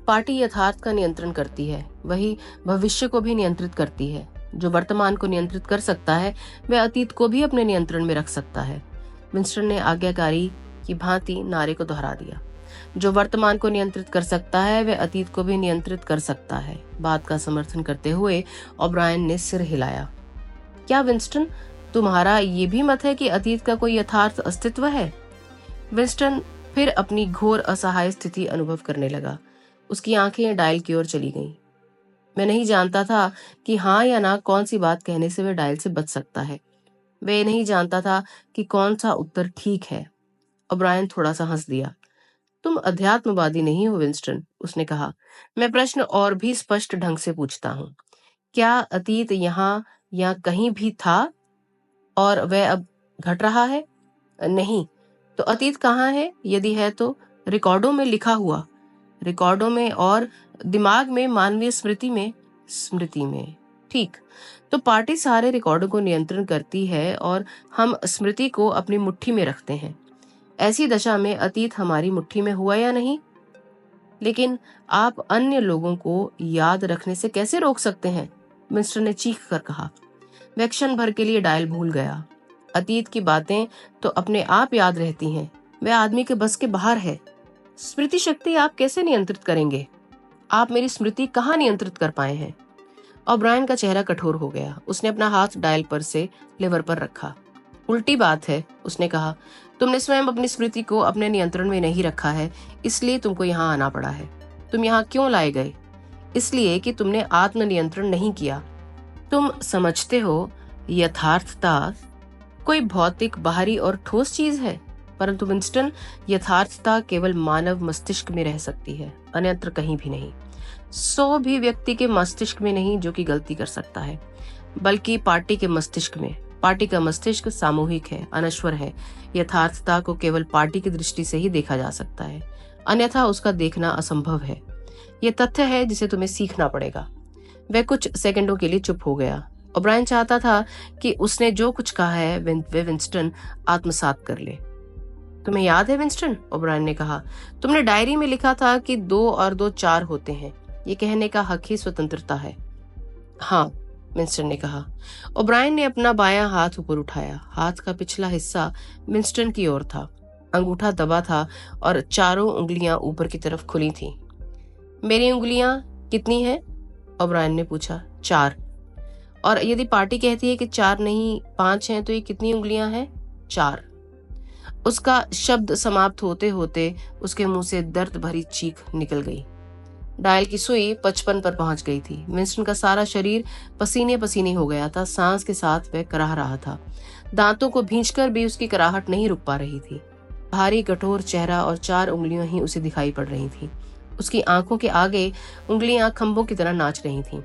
पार्टी यथार्थ का नियंत्रण करती है, वही भविष्य को भी नियंत्रित करती है। जो वर्तमान को नियंत्रित कर सकता है वह अतीत को भी अपने नियंत्रण में रख सकता है। विंस्टन ने आज्ञाकारी की भांति नारे को दोहरा दिया। जो वर्तमान को नियंत्रित कर सकता है वह अतीत को भी नियंत्रित कर सकता है। बात का समर्थन करते हुए ओब्रायन ने सिर हिलाया। क्या विंस्टन, तुम्हारा ये भी मत है कि अतीत का कोई यथार्थ अस्तित्व है? विंस्टन फिर अपनी घोर असहाय स्थिति अनुभव करने लगा। उसकी आंखें डायल की ओर चली गईं। मैं नहीं जानता था कि हाँ या ना कौन सी बात कहने से वह डायल से बच सकता है। वह नहीं जानता था कि कौन सा उत्तर ठीक है। ओब्रायन थोड़ा सा हंस दिया। तुम अध्यात्मवादी नहीं हो विंस्टन, उसने कहा। मैं प्रश्न और भी स्पष्ट ढंग से पूछता हूँ। क्या अतीत यहाँ या कहीं भी था और वह अब घट रहा है? नहीं। तो अतीत कहाँ है? यदि है तो रिकॉर्डों में लिखा हुआ, रिकॉर्डों में और दिमाग में, मानवीय स्मृति में। स्मृति में, ठीक। तो पार्टी सारे रिकॉर्डों को नियंत्रण करती है और हम स्मृति को अपनी मुट्ठी में रखते हैं। ऐसी दशा में अतीत हमारी मुट्ठी में हुआ या नहीं? लेकिन आप अन्य लोगों को याद रखने से कैसे रोक सकते हैं? मिस्टर ने चीख कर कहा। वह क्षण भर के लिए डायल भूल गया। अतीत की बातें तो अपने आप याद रहती हैं, वह आदमी के बस के बाहर है। स्मृति शक्ति आप कैसे नियंत्रित करेंगे? आप मेरी स्मृति कहाँ नियंत्रित कर पाए हैं? ओब्रायन का चेहरा कठोर हो गया। उसने अपना हाथ डायल पर से लिवर पर रखा। उल्टी बात है, उसने कहा। तुमने स्वयं अपनी स्मृति को अपने नियंत्रण में नहीं रखा है, इसलिए तुमको यहाँ आना पड़ा है। तुम यहाँ क्यों लाए गए? इसलिए कि तुमने आत्मनियंत्रण नहीं किया। तुम समझते हो यथार्थता कोई भौतिक, बाहरी और ठोस चीज है, परंतु विंस्टन, यथार्थता केवल मानव मस्तिष्क में रह सकती है, अन्यत्र कहीं भी नहीं। 100 भी व्यक्ति के मस्तिष्क में नहीं जो कि गलती कर सकता है, बल्कि पार्टी के मस्तिष्क में। पार्टी का मस्तिष्क सामूहिक है, अनश्वर है। यथार्थता को केवल पार्टी की दृष्टि से ही देखा जा सकता है, अन्यथा उसका देखना असंभव है। यह तथ्य है जिसे तुम्हें सीखना पड़ेगा। वह कुछ सेकंडों के लिए चुप हो गया। ओब्रायन चाहता था कि उसने जो कुछ कहा है वे विंस्टन आत्मसात कर ले। तुम्हें याद है विंस्टन, ओब्रायन ने कहा, तुमने डायरी में लिखा था कि 2 और 2 4 होते हैं। ये कहने का हक ही स्वतंत्रता है। हाँ, विंस्टन ने कहा। ओब्रायन ने अपना बायां हाथ ऊपर उठाया। हाथ का पिछला हिस्सा विंस्टन की ओर था। अंगूठा दबा था और चारों उंगलियां ऊपर की तरफ खुली थीं। मेरी उंगलियां कितनी हैं? ओब्रायन ने पूछा। 4। और यदि पार्टी कहती है कि 4 नहीं 5 हैं, तो ये कितनी उंगलियां हैं? 4। उसका शब्द समाप्त होते होते उसके मुंह से दर्द भरी चीख निकल गई। डायल की सुई 55 पर पहुंच गई थी। विंस्टन का सारा शरीर पसीने पसीने हो गया था। सांस के साथ वह कराह रहा था। दांतों को भींचकर भी उसकी कराहट नहीं रुक पा रही थी। भारी कठोर चेहरा और 4 उंगलियां ही उसे दिखाई पड़ रही थी। उसकी आंखों के आगे उंगलियां खंभों की तरह नाच रही थीं।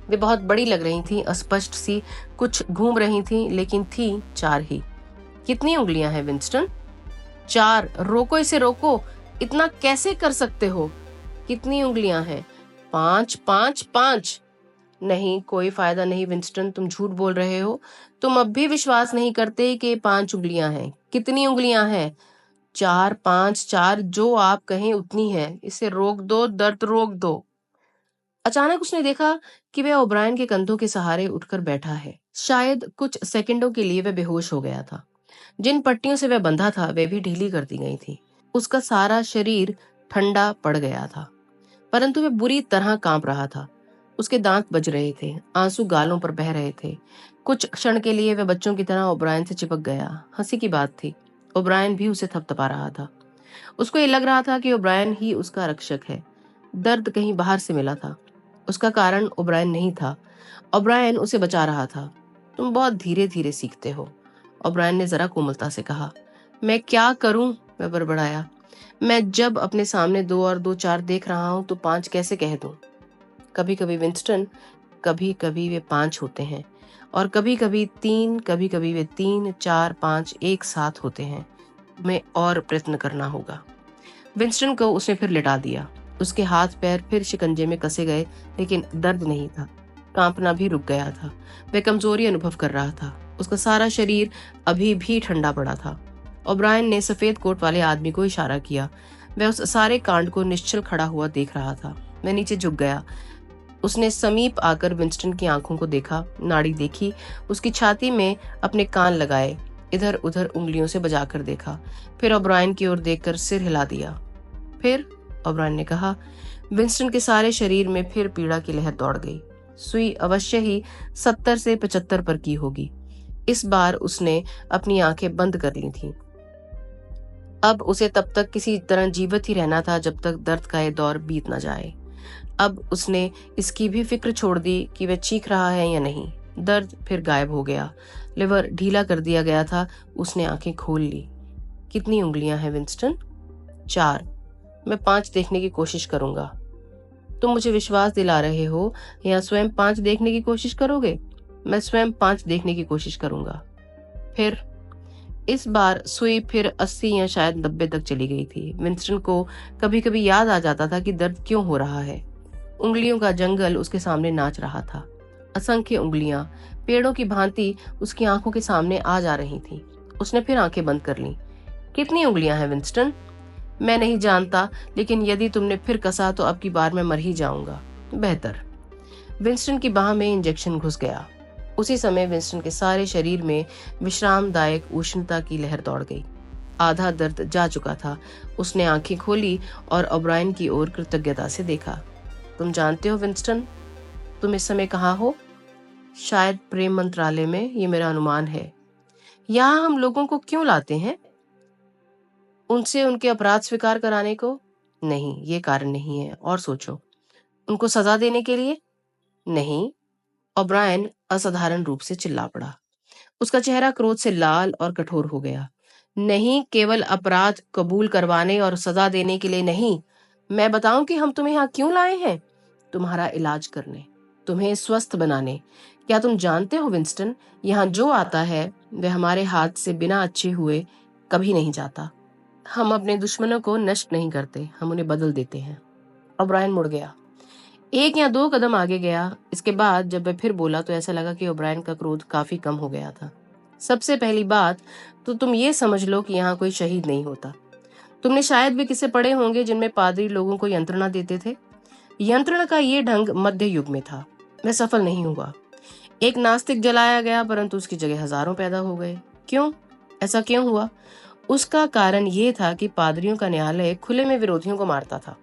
वे बहुत बड़ी लग रही थीं, अस्पष्ट सी, कुछ घूम रही थीं, लेकिन थी 4 ही। कितनी उंगलियां हैं विंस्टन? 4। रोको इसे, रोको। इतना कैसे कर सकते हो? कितनी उंगलियां हैं? 5 5 5। नहीं, कोई फायदा नहीं विंस्टन, तुम झूठ बोल रहे हो। तुम अब भी विश्वास नहीं करते कि 5 उंगलियां हैं। कितनी उंगलियां हैं? 4 5 4, जो आप कहें उतनी है। इसे रोक दो, दर्द रोक दो। अचानक उसने देखा कि वह ओब्रायन के कंधों के सहारे उठकर बैठा है। शायद कुछ सेकंडों के लिए वह बेहोश हो गया था। जिन पट्टियों से वह बंधा था वे भी ढीली कर दी गई थी। उसका सारा शरीर ठंडा पड़ गया था, परंतु वह बुरी तरह कांप रहा था। उसके दांत बज रहे थे, आंसू गालों पर बह रहे थे। कुछ क्षण के लिए वह बच्चों की तरह ओब्रायन से चिपक गया। हंसी की बात थी, ओब्रायन भी उसे थपथपा रहा था। उसको ये लग रहा था कि ओब्रायन ही उसका रक्षक है। दर्द कहीं बाहर से मिला था। उसका कारण ओब्रायन नहीं था, ओब्रायन उसे बचा रहा था। तुम बहुत धीरे धीरे सीखते हो, ओब्रायन ने जरा कोमलता से कहा। मैं क्या करूं? वह बड़बड़ाया। मैं जब अपने सामने 2 और 2 4 देख रहा हूं तो 5 कैसे कह दूं? कभी कभी विंस्टन, कभी कभी वे 5 होते हैं, और कभी कभी 3, कभी कभी वे 3 4 5 एक साथ होते हैं। मैं और प्रयत्न करना होगा। विंस्टन को उसने फिर लिटा दिया। उसके हाथ पैर फिर शिकंजे में कसे गए, लेकिन दर्द नहीं था। कांपना भी रुक गया था। वह कमजोरी अनुभव कर रहा था। उसका सारा शरीर अभी भी ठंडा पड़ा था। ओब्रायन ने सफेद कोट वाले आदमी को इशारा किया। वह उस सारे कांड को निश्चल खड़ा हुआ देख रहा था। वह नीचे झुक गया। उसने समीप आकर विंस्टन की आंखों को देखा, नाड़ी देखी, उसकी छाती में अपने कान लगाए, इधर उधर उंगलियों से बजाकर देखा, फिर ओब्रायन की ओर देखकर सिर हिला दिया। फिर ओब्रायन ने कहा। विंस्टन के सारे शरीर में फिर पीड़ा की लहर दौड़ गई। सुई अवश्य ही 70 से 75 पर की होगी। इस बार उसने अपनी आंखें बंद कर ली थीं। अब उसे तब तक किसी तरह जीवित ही रहना था जब तक दर्द का ये दौर बीत न जाए। अब उसने इसकी भी फिक्र छोड़ दी कि वह चीख रहा है या नहीं। दर्द फिर गायब हो गया। लिवर ढीला कर दिया गया था। उसने आंखें खोल ली। कितनी उंगलियां हैं विंस्टन? 4। मैं 5 देखने की कोशिश करूंगा। तुम मुझे विश्वास दिला रहे हो या स्वयं 5 देखने की कोशिश करोगे? मैं स्वयं 5 देखने की कोशिश करूंगा। फिर इस बार सुई फिर 80 या शायद 90 तक चली गई थी। विंस्टन को कभी कभी याद आ जाता था कि दर्द क्यों हो रहा है। उंगलियों का जंगल उसके सामने नाच रहा था। असंख्य उंगलियां पेड़ों की भांति उसकी आंखों के सामने आ जा रही थीं। उसने फिर आंखें बंद कर लीं। कितनी उंगलियां हैं विंस्टन? मैं नहीं जानता, लेकिन यदि तुमने फिर कसा तो अब की बार मैं मर ही जाऊंगा। बेहतर। विंस्टन की बाह में इंजेक्शन घुस गया। उसी समय विंस्टन के सारे शरीर में विश्रामदायक उष्णता की लहर दौड़ गई। आधा दर्द जा चुका था। उसने आंखें खोली और ओब्रायन की ओर कृतज्ञता से देखा। तुम जानते हो विंस्टन, तुम इस समय कहाँ हो? शायद प्रेम मंत्रालय में, ये मेरा अनुमान है। यहाँ हम लोगों को क्यों लाते हैं? उनसे उनके अपराध स्वीकार कराने को। नहीं, ये कारण नहीं है, और सोचो। उनको सजा देने के लिए? नहीं। ओब्रायन असाधारण रूप से चिल्ला पड़ा। उसका चेहरा क्रोध से लाल और कठोर हो गया। नहीं, केवल अपराध कबूल करवाने और सजा देने के लिए नहीं। मैं बताऊं कि हम तुम्हें यहाँ क्यों लाए हैं? तुम्हारा इलाज करने, तुम्हें स्वस्थ बनाने। क्या तुम जानते हो विंस्टन, यहाँ जो आता है वह हमारे हाथ से बिना अच्छे हुए कभी नहीं जाता। हम अपने दुश्मनों को नष्ट नहीं करते, हम उन्हें बदल देते हैं। ओब्रायन मुड़ गया, एक या दो कदम आगे गया। इसके बाद जब वह फिर बोला तो ऐसा लगा कि ओब्रायन का क्रोध काफी कम हो गया था। सबसे पहली बात तो तुम ये समझ लो कि यहाँ कोई शहीद नहीं होता। तुमने शायद भी किसे पढ़े होंगे जिनमें पादरी लोगों को यंत्रणा देते थे। यंत्रणा का ये ढंग मध्य युग में था। वह सफल नहीं हुआ। एक नास्तिक जलाया गया, परंतु उसकी जगह हजारों पैदा हो गए। क्यों? ऐसा क्यों हुआ? उसका कारण ये था कि पादरियों का न्यायालय खुले में विरोधियों को मारता था।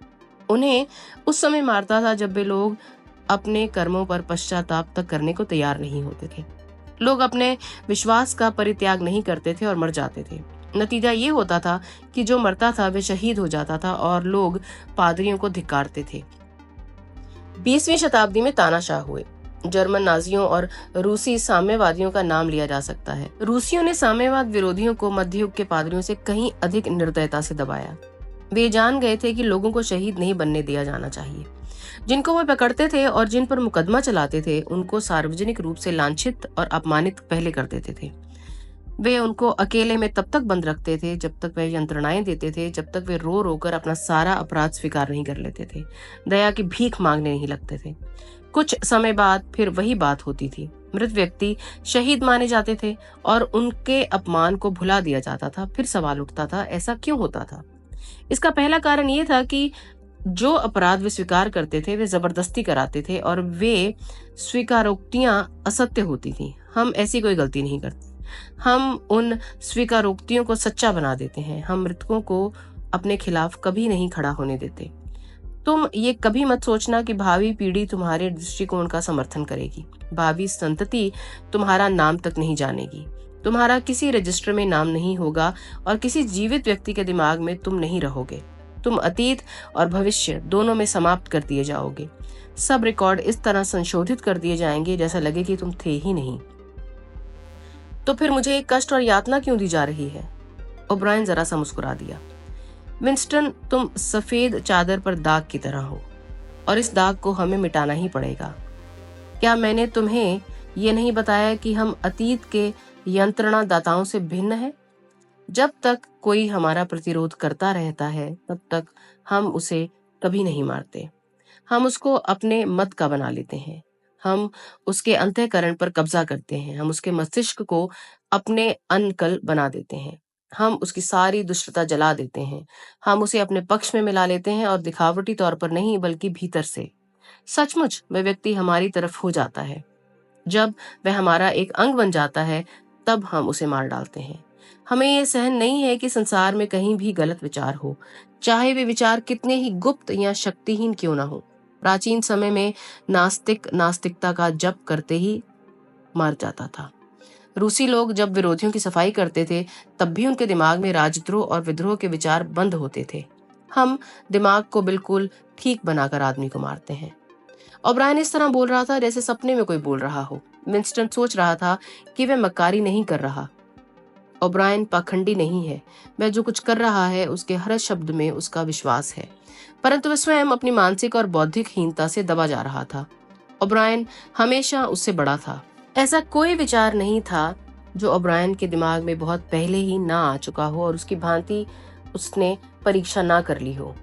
उन्हें उस समय मारता था जब वे लोग अपने कर्मों पर पश्चाताप तक करने को तैयार नहीं होते थे। लोग अपने विश्वास का परित्याग नहीं करते थे और मर जाते थे। नतीजा ये होता था कि जो मरता था वह शहीद हो जाता था और लोग पादरियों को धिक्कारते थे। 20वीं शताब्दी में तानाशाह हुए। जर्मन नाजियों और रूसी साम्यवादियों का नाम लिया जा सकता है। रूसियों ने साम्यवाद विरोधियों को मध्ययुग के पादरियों से कहीं अधिक निर्दयता से दबाया। वे जान गए थे कि लोगों को शहीद नहीं बनने दिया जाना चाहिए। जिनको वे पकड़ते थे और जिन पर मुकदमा चलाते थे उनको सार्वजनिक रूप से लांछित और अपमानित पहले कर देते थे। वे उनको अकेले में तब तक बंद रखते थे जब तक वे यंत्रणाएं देते थे, जब तक वे रो रो कर अपना सारा अपराध स्वीकार नहीं कर लेते थे, दया की भीख मांगने नहीं लगते थे। कुछ समय बाद फिर वही बात होती थी। मृत व्यक्ति शहीद माने जाते थे और उनके अपमान को भुला दिया जाता था। फिर सवाल उठता था, ऐसा क्यों होता था? इसका पहला कारण ये था कि जो अपराध वे स्वीकार करते थे वे जबरदस्ती कराते थे और वे स्वीकारोक्तियां असत्य होती थी। हम ऐसी कोई गलती नहीं करते। हम उन स्वीकारोक्तियों को सच्चा बना देते हैं। हम मृतकों को अपने खिलाफ कभी नहीं खड़ा होने देते। तुम ये कभी मत सोचना कि भावी पीढ़ी तुम्हारे दृष्टिकोण का समर्थन करेगी। भावी संतति तुम्हारा नाम तक नहीं जानेगी। तुम्हारा किसी रजिस्टर में नाम नहीं होगा और किसी जीवित व्यक्ति के दिमाग में तुम नहीं रहोगे। तुम अतीत और भविष्य दोनों में समाप्त कर दिए जाओगे। सब रिकॉर्ड इस तरह संशोधित कर दिए जाएंगे जैसा लगे कि तुम थे ही नहीं। तो फिर मुझे कष्ट और यातना क्यों दी जा रही है? ओब्रायन जरा सा मुस्कुरा दिया। विंस्टन, तुम सफेद चादर पर दाग की तरह हो और इस दाग को हमें मिटाना ही पड़ेगा। क्या मैंने तुम्हें ये नहीं बताया कि हम अतीत के यंत्रणा दाताओं से भिन्न हैं? जब तक कोई हमारा प्रतिरोध करता रहता है तब तक हम उसे कभी नहीं मारते। हम उसको अपने मत का बना लेते हैं। हम उसके अंतःकरण पर कब्जा करते हैं। हम उसके मस्तिष्क को अपने अनकल बना देते हैं। हम उसकी सारी दुष्टता जला देते हैं। हम उसे अपने पक्ष में मिला लेते हैं और दिखावटी तौर पर नहीं बल्कि भीतर से। सचमुच वह व्यक्ति हमारी तरफ हो जाता है। जब वह हमारा एक अंग बन जाता है तब हम उसे मार डालते हैं। हमें यह सहन नहीं है कि संसार में कहीं भी गलत विचार हो, चाहे वे विचार कितने ही गुप्त या शक्तिहीन क्यों ना हो। प्राचीन समय में नास्तिक नास्तिकता का जप करते ही मर जाता था। रूसी लोग जब विरोधियों की सफाई करते थे तब भी उनके दिमाग में राजद्रोह और विद्रोह के विचार बंद होते थे। हम दिमाग को बिल्कुल ठीक बनाकर आदमी को मारते हैं। ओब्रायन इस तरह बोल रहा था जैसे सपने में कोई बोल रहा हो। विंस्टन सोच रहा था कि वह मक्कारी नहीं कर रहा। ओब्रायन पाखंडी नहीं है। वह जो कुछ कर रहा है उसके हर शब्द में उसका विश्वास है, परंतु वह स्वयं अपनी मानसिक और बौद्धिक हीनता से दबा जा रहा था। ओब्रायन हमेशा उससे बड़ा था। ऐसा कोई विचार नहीं था जो ओब्रायन के दिमाग में बहुत पहले ही ना आ चुका हो और उसकी भांति उसने परीक्षा ना कर ली हो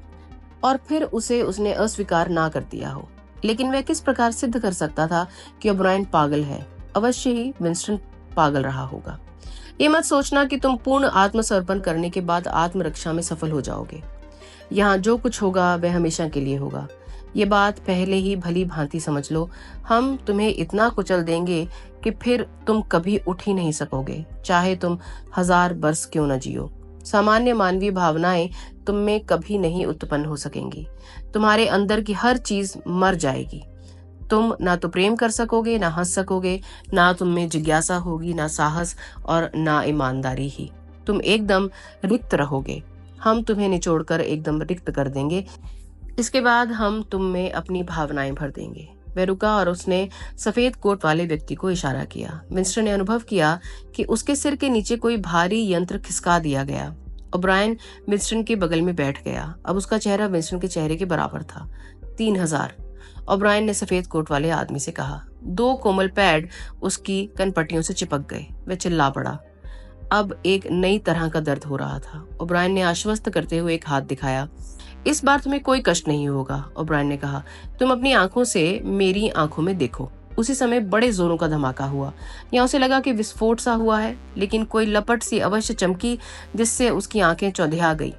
और फिर उसे उसने अस्वीकार ना कर दिया हो। लेकिन वह किस प्रकार सिद्ध कर सकता था कि ओब्रायन पागल है? अवश्य ही विंस्टन पागल रहा होगा। ये मत सोचना कि तुम पूर्ण आत्मसमर्पण करने के बाद आत्मरक्षा में सफल हो जाओगे। यहाँ जो कुछ होगा वह हमेशा के लिए होगा। ये बात पहले ही भली भांति समझ लो। हम तुम्हें इतना कुचल देंगे कि फिर तुम कभी उठ ही नहीं सकोगे, चाहे तुम 1000 वर्ष क्यों न जियो। सामान्य मानवीय भावनाएं तुम में कभी नहीं उत्पन्न हो सकेंगी। तुम्हारे अंदर की हर चीज मर जाएगी। तुम ना तो प्रेम कर सकोगे, ना हंस सकोगे, ना तुम में जिज्ञासा होगी, ना साहस और ना ईमानदारी ही। तुम एकदम रिक्त रहोगे। हम तुम्हें निचोड़कर एकदम रिक्त कर देंगे। इसके बाद हम तुम में अपनी भावनाएं भर देंगे। वह रुका और उसने सफेद कोट वाले व्यक्ति को इशारा किया। विंस्टन ने अनुभव किया कि उसके सिर के नीचे कोई भारी यंत्र खिसका दिया गया। ओब्रायन विंस्टन के बगल में बैठ गया। अब उसका चेहरा विंस्टन के चेहरे के बराबर था। 3000। ओब्रायन ने सफेद कोट वाले आदमी से कहा। 2 कोमल पैड उसकी कनपट्टियों से चिपक गए। वह चिल्ला पड़ा। अब एक नई तरह का दर्द हो रहा था। ओब्रायन ने आश्वस्त करते हुए एक हाथ दिखाया। इस बार तुम्हें कोई कष्ट नहीं होगा, ओब्रायन ने कहा। तुम अपनी आंखों से मेरी आंखों में देखो। उसी समय बड़े जोरों का धमाका हुआ। यहाँ उसे लगा कि विस्फोट सा हुआ है, लेकिन कोई लपट सी अवश्य चमकी जिससे उसकी आंखें चौंधिया गई।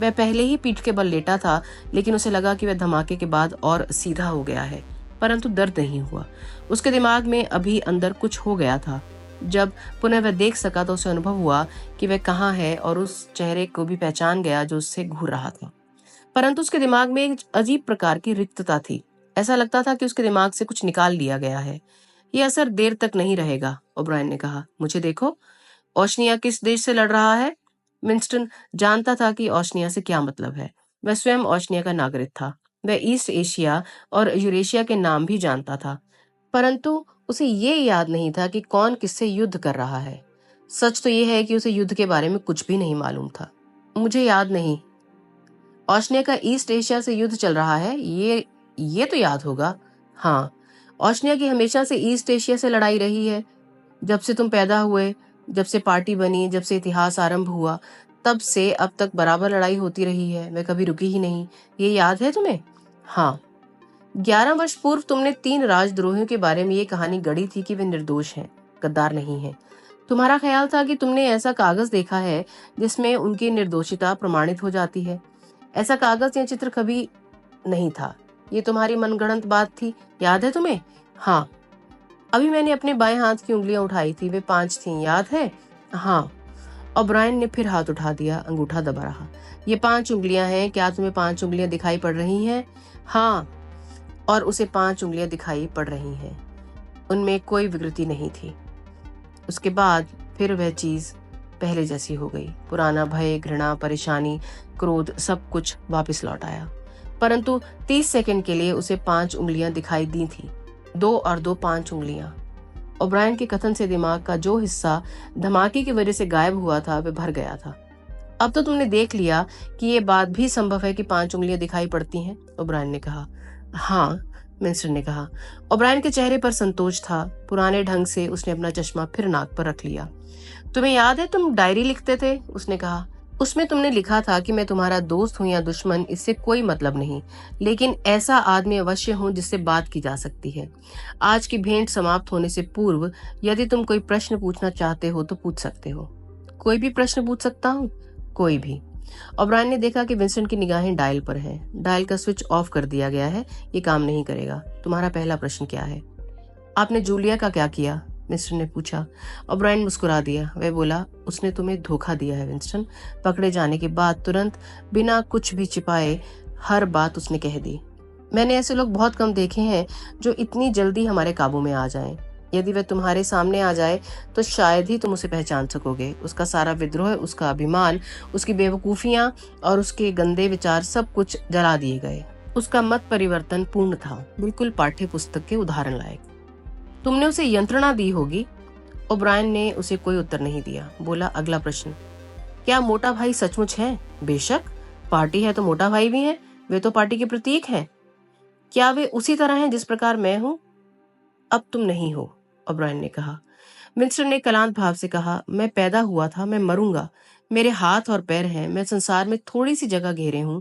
वह पहले ही पीठ के बल लेटा था, लेकिन उसे लगा कि वह धमाके के बाद और सीधा हो गया है, परंतु दर्द नहीं हुआ। उसके दिमाग में अभी अंदर कुछ हो गया था। जब पुनः वह देख सका तो उसे अनुभव हुआ कि वह कहाँ है और उस चेहरे को भी पहचान गया जो उससे घूर रहा था। परंतु उसके दिमाग में एक अजीब प्रकार की रिक्तता थी। ऐसा लगता था कि उसके दिमाग से कुछ निकाल लिया गया है। यह असर देर तक नहीं रहेगा, ओब्रायन ने कहा। मुझे देखो। ओशनिया किस देश से लड़ रहा है? विंस्टन जानता था कि ओशनिया से क्या मतलब है। वह स्वयं ओशनिया का नागरिक था। वह ईस्ट एशिया और यूरेशिया के नाम भी जानता था, परंतु उसे ये याद नहीं था कि कौन किससे युद्ध कर रहा है। सच तो यह है कि उसे युद्ध के बारे में कुछ भी नहीं मालूम था। मुझे याद नहीं। ओशनिया का ईस्ट एशिया से युद्ध चल रहा है, ये तो याद होगा। हाँ, ओशनिया की हमेशा से ईस्ट एशिया से लड़ाई रही है। जब से तुम पैदा हुए, जब से पार्टी बनी, जब से इतिहास आरंभ हुआ, तब से अब तक बराबर लड़ाई होती रही है। वह कभी रुकी ही नहीं। ये याद है तुम्हें? हाँ। 11 वर्ष पूर्व तुमने 3 राजद्रोहियों के बारे में ये कहानी गढ़ी थी कि वे निर्दोष हैं, गद्दार नहीं हैं। तुम्हारा ख्याल था कि तुमने ऐसा कागज देखा है जिसमें उनकी निर्दोषिता प्रमाणित हो जाती है। ऐसा कागज या चित्र कभी नहीं था। ये तुम्हारी मनगढ़ंत बात थी। याद है तुम्हें? हाँ। अभी मैंने अपने बाएं हाथ की उंगलियां उठाई थी, वे 5 थीं, याद है? हाँ। ओब्रायन ने फिर हाथ उठा दिया, अंगूठा दबा रहा। ये 5 उंगलियां हैं। क्या तुम्हें 5 उंगलियां दिखाई पड़ रही हैं? हाँ। और उसे 5 उंगलियां दिखाई पड़ रही हैं। उनमें कोई विकृति नहीं थी। उसके बाद फिर वह चीज पहले जैसी हो गई। पुराना भय, घृणा, परेशानी, क्रोध, सब कुछ वापस लौट आया। परंतु 30 सेकंड के लिए उसे 5 उंगलियां दिखाई दी थी। 2 और 2 5 उंगलियां। ओब्रायन के कथन से दिमाग का जो हिस्सा धमाके की वजह से गायब हुआ था वह भर गया था। अब तो तुमने देख लिया कि ये बात भी संभव है कि 5 उंगलियां दिखाई पड़ती हैं, ओब्रायन ने कहा। हाँ, मिंस्टर ने कहा। ओब्रायन के चेहरे पर संतोष था। पुराने ढंग से उसने अपना चश्मा फिर नाक पर रख लिया। तुम्हें याद है तुम डायरी लिखते थे? उसने कहा। उसमें तुमने लिखा था कि मैं तुम्हारा दोस्त हूं या दुश्मन, इससे कोई मतलब नहीं, लेकिन ऐसा आदमी अवश्य हूं जिससे बात की जा सकती है। आज की भेंट समाप्त होने से पूर्व यदि तुम कोई प्रश्न पूछना चाहते हो तो पूछ सकते हो। कोई भी प्रश्न पूछ सकता हूँ? कोई भी। ओब्रायन ने देखा कि विंस्टन की निगाहें डायल पर हैं। डायल का स्विच ऑफ कर दिया गया है, ये काम नहीं करेगा। तुम्हारा पहला प्रश्न क्या है? आपने जूलिया का क्या किया? मिस्टर ने पूछा। ओब्रायन मुस्कुरा दिया। वह बोला, उसने तुम्हें धोखा दिया है विंस्टन। पकड़े जाने के बाद तुरंत बिना कुछ भी छिपाए हर बात उसने कह दी। मैंने ऐसे लोग बहुत कम देखे हैं जो इतनी जल्दी हमारे काबू में आ जाएं। यदि वह तुम्हारे सामने आ जाए तो शायद ही तुम उसे पहचान सकोगे। उसका सारा विद्रोह, उसका अभिमान, उसकी बेवकूफियां और उसके गंदे विचार सब कुछ जला दिए गए। उसका मत परिवर्तन पूर्ण था, बिल्कुल पाठ्य पुस्तक के उदाहरण लायक। तुमने उसे यंत्रणा दी होगी। ओब्रायन ने उसे कोई उत्तर नहीं दिया। बोला, अगला प्रश्न। क्या मोटा भाई सचमुच है? बेशक, पार्टी है तो मोटा भाई भी है। वे तो पार्टी के प्रतीक हैं। क्या वे उसी तरह हैं जिस प्रकार मैं हूं? अब तुम नहीं हो, ओब्रायन ने कहा। मिस्टर ने कलांत भाव से कहा, मैं पैदा हुआ था, मैं मरूंगा। मेरे हाथ और पैर हैं, मैं संसार में थोड़ी सी जगह घेरे हूं।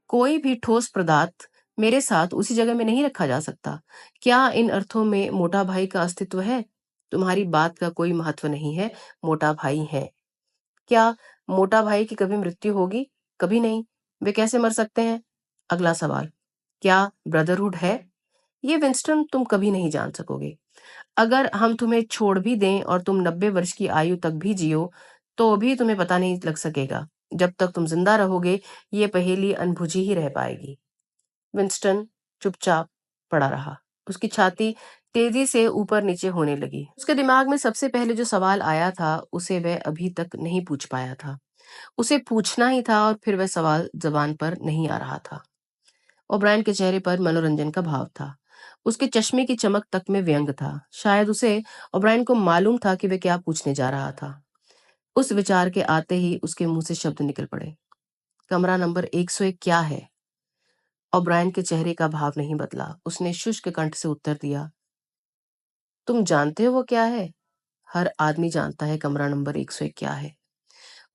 कोई भी ठोस पदार्थ मेरे साथ उसी जगह में नहीं रखा जा सकता। क्या इन अर्थों में मोटा भाई का अस्तित्व है? तुम्हारी बात का कोई महत्व नहीं है। मोटा भाई है। क्या मोटा भाई की कभी मृत्यु होगी? कभी नहीं। वे कैसे मर सकते हैं? अगला सवाल। क्या ब्रदरहुड है? ये विंस्टन तुम कभी नहीं जान सकोगे। अगर हम तुम्हें छोड़ भी दें और तुम 90 वर्ष की आयु तक भी जियो, तो भी तुम्हें पता नहीं लग सकेगा। जब तक तुम जिंदा रहोगे, ये पहेली अनबुझी ही रह पाएगी। विंस्टन चुपचाप पड़ा रहा। उसकी छाती तेजी से ऊपर नीचे होने लगी। उसके दिमाग में सबसे पहले जो सवाल आया था, उसे वह अभी तक नहीं पूछ पाया था। उसे पूछना ही था और फिर वह सवाल जबान पर नहीं आ रहा था। ओब्रायन के चेहरे पर मनोरंजन का भाव था। उसके चश्मे की चमक तक में व्यंग था। शायद उसे ओब्रायन को मालूम था कि वह क्या पूछने जा रहा था। उस विचार के आते ही उसके मुंह से शब्द निकल पड़े। कमरा नंबर 101 क्या है? ओब्रायन के चेहरे का भाव नहीं बदला। उसने शुष्क कंठ से उत्तर दिया, तुम जानते हो वो क्या है? हर आदमी जानता है कमरा नंबर 101 क्या है।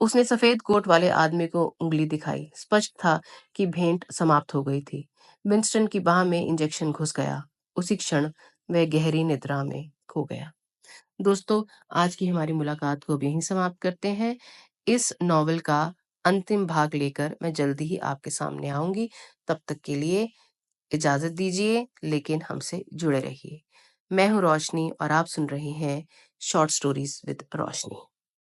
उसने सफेद कोट वाले आदमी को उंगली दिखाई। स्पष्ट था कि भेंट समाप्त हो गई थी। विंस्टन की बाह में इंजेक्शन घुस गया। उसी क्षण वह गहरी निद्रा में खो गया। दोस्तों, आज की हमारी मुलाकात को अब यहीं समाप्त करते हैं। इस नॉवेल का अंतिम भाग लेकर मैं जल्दी ही आपके सामने आऊंगी। तब तक के लिए इजाजत दीजिए, लेकिन हमसे जुड़े रहिए। मैं हूं रोशनी और आप सुन रहे हैं शॉर्ट स्टोरीज विद रोशनी।